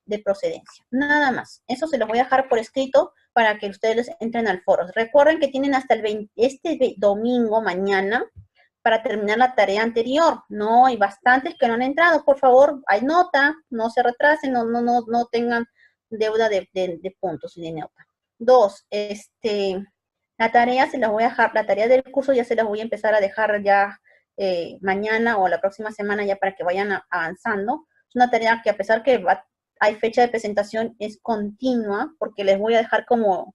de procedencia. Nada más. Eso se los voy a dejar por escrito para que ustedes entren al foro. Recuerden que tienen hasta este domingo, mañana, para terminar la tarea anterior. No, hay bastantes que no han entrado. Por favor, hay nota, no se retrasen, no tengan deuda de puntos y de nota. Dos, la tarea se las voy a dejar, la tarea del curso ya se las voy a empezar a dejar ya mañana o la próxima semana ya para que vayan avanzando. Es una tarea que a pesar que hay fecha de presentación, es continua, porque les voy a dejar como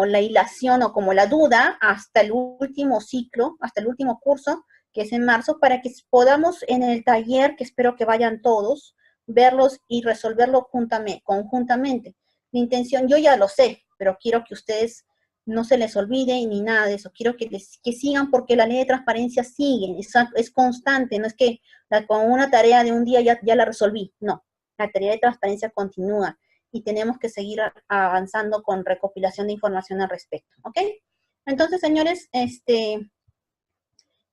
la hilación o como la duda hasta el último ciclo, hasta el último curso, que es en marzo, para que podamos en el taller, que espero que vayan todos, verlos y resolverlo conjuntamente. Mi intención, yo ya lo sé, pero quiero que ustedes no se les olvide ni nada de eso. Quiero que sigan, porque la ley de transparencia sigue, es constante, no es que con una tarea de un día ya la resolví, no. La tarea de transparencia continúa y tenemos que seguir avanzando con recopilación de información al respecto, ¿ok? Entonces, señores,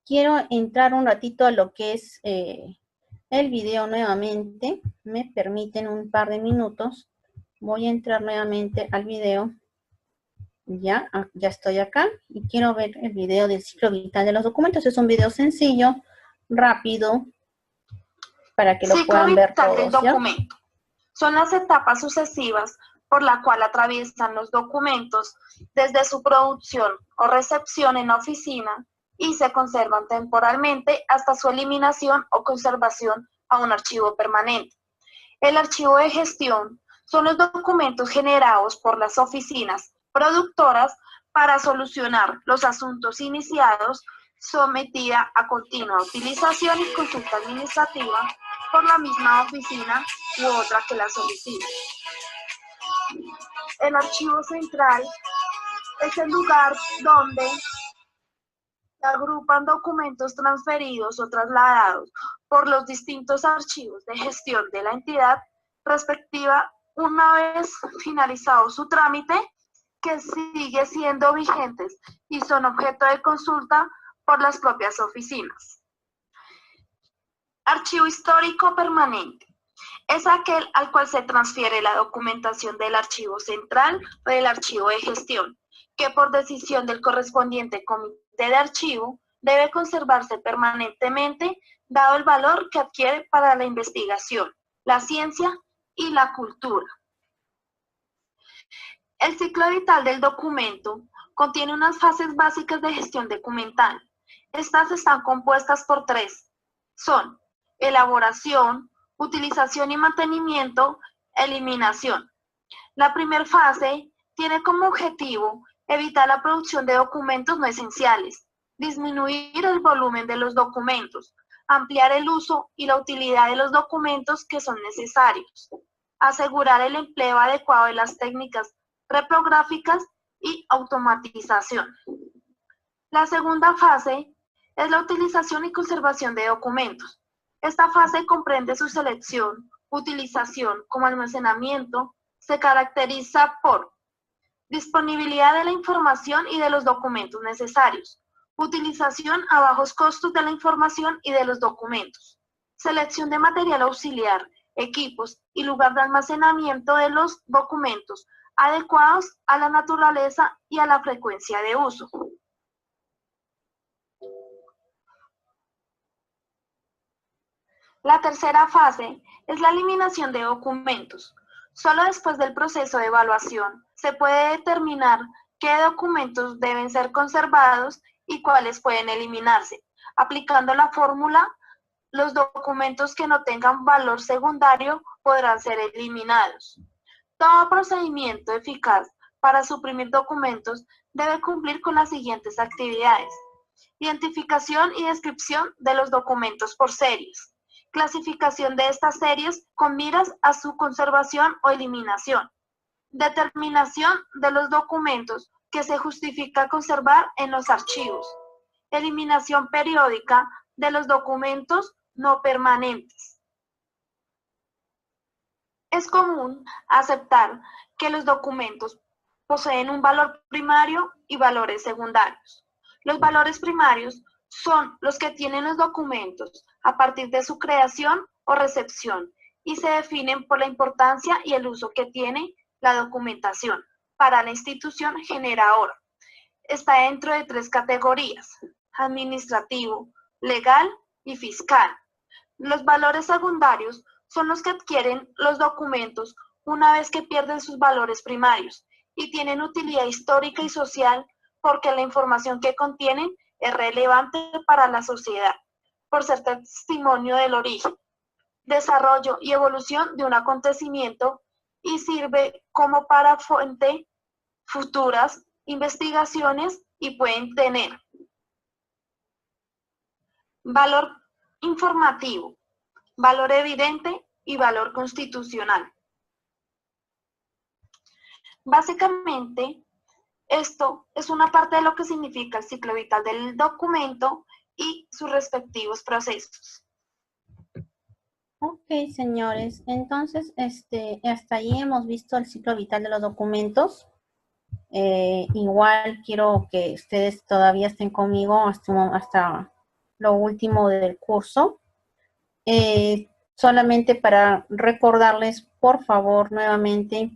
quiero entrar un ratito a lo que es el video nuevamente. Me permiten un par de minutos. Voy a entrar nuevamente al video. Ya estoy acá y quiero ver el video del ciclo vital de los documentos. Es un video sencillo, rápido, para que lo puedan ver todos. Ciclo vital del documento. Son las etapas sucesivas por la cual atraviesan los documentos desde su producción o recepción en la oficina y se conservan temporalmente hasta su eliminación o conservación a un archivo permanente. El archivo de gestión son los documentos generados por las oficinas productoras para solucionar los asuntos iniciados, sometida a continua utilización y consulta administrativa por la misma oficina u otra que la solicite. El archivo central es el lugar donde se agrupan documentos transferidos o trasladados por los distintos archivos de gestión de la entidad respectiva una vez finalizado su trámite, que sigue siendo vigentes y son objeto de consulta por las propias oficinas. Archivo histórico permanente. Es aquel al cual se transfiere la documentación del archivo central o del archivo de gestión, que por decisión del correspondiente comité de archivo debe conservarse permanentemente, dado el valor que adquiere para la investigación, la ciencia y la cultura. El ciclo vital del documento contiene unas fases básicas de gestión documental. Estas están compuestas por tres. Son elaboración, utilización y mantenimiento, eliminación. La primera fase tiene como objetivo evitar la producción de documentos no esenciales, disminuir el volumen de los documentos, ampliar el uso y la utilidad de los documentos que son necesarios, asegurar el empleo adecuado de las técnicas reprográficas y automatización. La segunda fase es la utilización y conservación de documentos. Esta fase comprende su selección, utilización como almacenamiento, se caracteriza por disponibilidad de la información y de los documentos necesarios, utilización a bajos costos de la información y de los documentos, selección de material auxiliar, equipos y lugar de almacenamiento de los documentos adecuados a la naturaleza y a la frecuencia de uso. La tercera fase es la eliminación de documentos. Solo después del proceso de evaluación se puede determinar qué documentos deben ser conservados y cuáles pueden eliminarse. Aplicando la fórmula, los documentos que no tengan valor secundario podrán ser eliminados. Todo procedimiento eficaz para suprimir documentos debe cumplir con las siguientes actividades: identificación y descripción de los documentos por series, clasificación de estas series con miras a su conservación o eliminación, determinación de los documentos que se justifica conservar en los archivos, eliminación periódica de los documentos no permanentes. Es común aceptar que los documentos poseen un valor primario y valores secundarios. Los valores primarios son los que tienen los documentos a partir de su creación o recepción y se definen por la importancia y el uso que tiene la documentación para la institución generadora. Está dentro de 3 categorías: administrativo, legal y fiscal. Los valores secundarios son los que adquieren los documentos una vez que pierden sus valores primarios y tienen utilidad histórica y social porque la información que contienen es relevante para la sociedad, por ser testimonio del origen, desarrollo y evolución de un acontecimiento y sirve como para fuente futuras investigaciones y pueden tener valor informativo, valor evidente y valor constitucional. Básicamente, esto es una parte de lo que significa el ciclo vital del documento y sus respectivos procesos. Ok, señores. Entonces, hasta ahí hemos visto el ciclo vital de los documentos. Igual quiero que ustedes todavía estén conmigo hasta lo último del curso. Solamente para recordarles, por favor, nuevamente,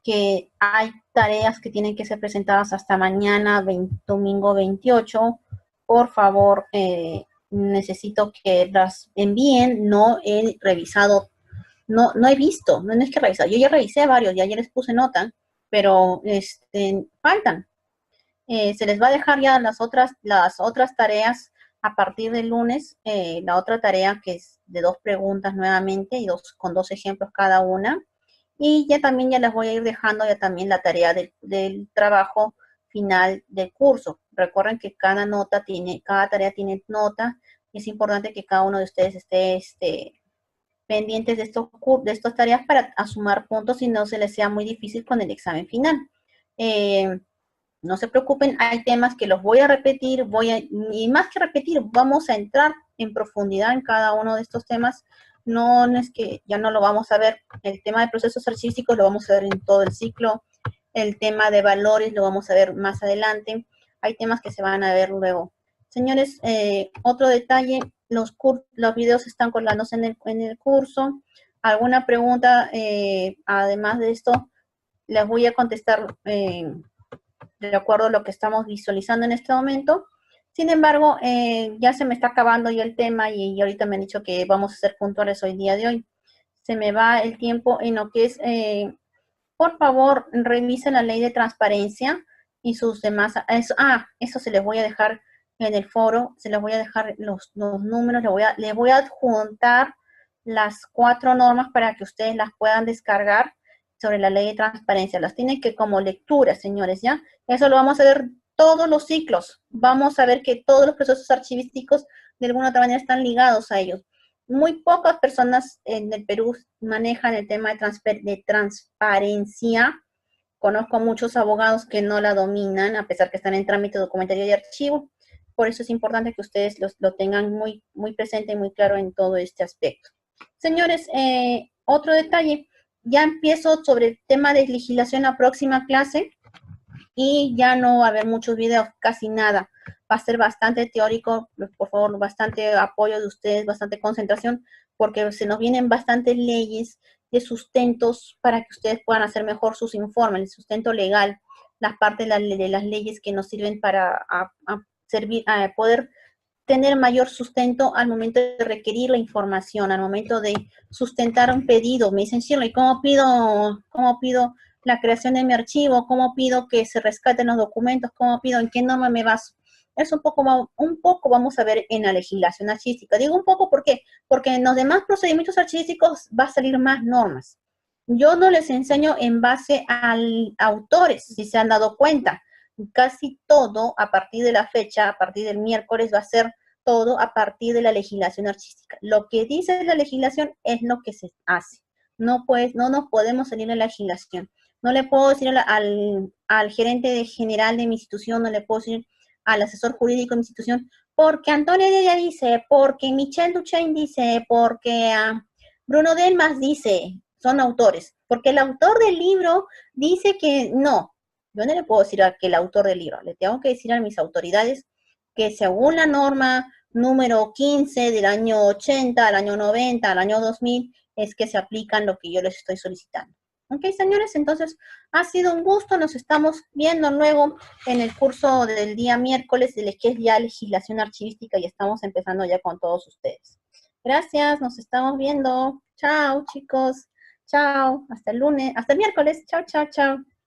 que hay tareas que tienen que ser presentadas hasta mañana, domingo 28. Por favor, necesito que las envíen. No he revisado, no he visto, no es que revisar. Yo ya revisé varios, ya les puse nota, pero faltan. Se les va a dejar ya las otras tareas a partir del lunes. La otra tarea que es de 2 preguntas nuevamente y con 2 ejemplos cada una. Y ya también ya les voy a ir dejando ya también la tarea del trabajo final del curso. Recuerden que cada tarea tiene nota. Es importante que cada uno de ustedes esté pendientes de estas tareas para sumar puntos y no se les sea muy difícil con el examen final. No se preocupen, hay temas que los voy a repetir, y más que repetir, vamos a entrar en profundidad en cada uno de estos temas. No es que ya no lo vamos a ver. El tema de procesos archivísticos lo vamos a ver en todo el ciclo. El tema de valores lo vamos a ver más adelante. Hay temas que se van a ver luego. Señores, otro detalle, los videos están colgándose en el curso. ¿Alguna pregunta? Además de esto, les voy a contestar de acuerdo a lo que estamos visualizando en este momento. Sin embargo, ya se me está acabando ya el tema y ahorita me han dicho que vamos a ser puntuales hoy día de hoy. Se me va el tiempo en lo que es, por favor, revisen la ley de transparencia y sus demás. Eso se les voy a dejar en el foro, se les voy a dejar los números, les voy a adjuntar las 4 normas para que ustedes las puedan descargar sobre la ley de transparencia. Las tienen que como lectura, señores, ¿ya? Eso lo vamos a ver todos los ciclos. Vamos a ver que todos los procesos archivísticos de alguna otra manera están ligados a ellos. Muy pocas personas en el Perú manejan el tema de transparencia. Conozco muchos abogados que no la dominan, a pesar que están en trámite documentario y archivo. Por eso es importante que ustedes lo tengan muy, muy presente y muy claro en todo este aspecto. Señores, otro detalle. Ya empiezo sobre el tema de legislación la próxima clase y ya no va a haber muchos videos, casi nada. Va a ser bastante teórico, por favor, bastante apoyo de ustedes, bastante concentración, porque se nos vienen bastantes leyes de sustentos para que ustedes puedan hacer mejor sus informes, el sustento legal, las partes de las leyes que nos sirven para poder tener mayor sustento al momento de requerir la información, al momento de sustentar un pedido. Me dicen, Shirley, ¿cómo pido la creación de mi archivo, cómo pido que se rescaten los documentos, cómo pido, en qué norma me baso. Es un poco vamos a ver en la legislación archivística. Digo un poco porque en los demás procedimientos archivísticos va a salir más normas. Yo no les enseño en base a autores, si se han dado cuenta. Casi todo a partir de la fecha, a partir del miércoles, va a ser todo a partir de la legislación archivística. Lo que dice la legislación es lo que se hace. No nos podemos salir de la legislación. No le puedo decir al gerente general de mi institución, no le puedo decir al asesor jurídico de mi institución, porque Antonio Heredia dice, porque Michelle Duchesne dice, porque Bruno Delmas dice, son autores, porque el autor del libro dice que no. Yo no le puedo decir a que el autor del libro, le tengo que decir a mis autoridades que según la norma número 15 del año 80, al año 90, al año 2000, es que se aplican lo que yo les estoy solicitando. Ok, señores, entonces ha sido un gusto, nos estamos viendo luego en el curso del día miércoles, de que es ya legislación archivística y estamos empezando ya con todos ustedes. Gracias, nos estamos viendo. Chao, chicos. Chao, hasta el lunes, hasta el miércoles. Chao, chao, chao.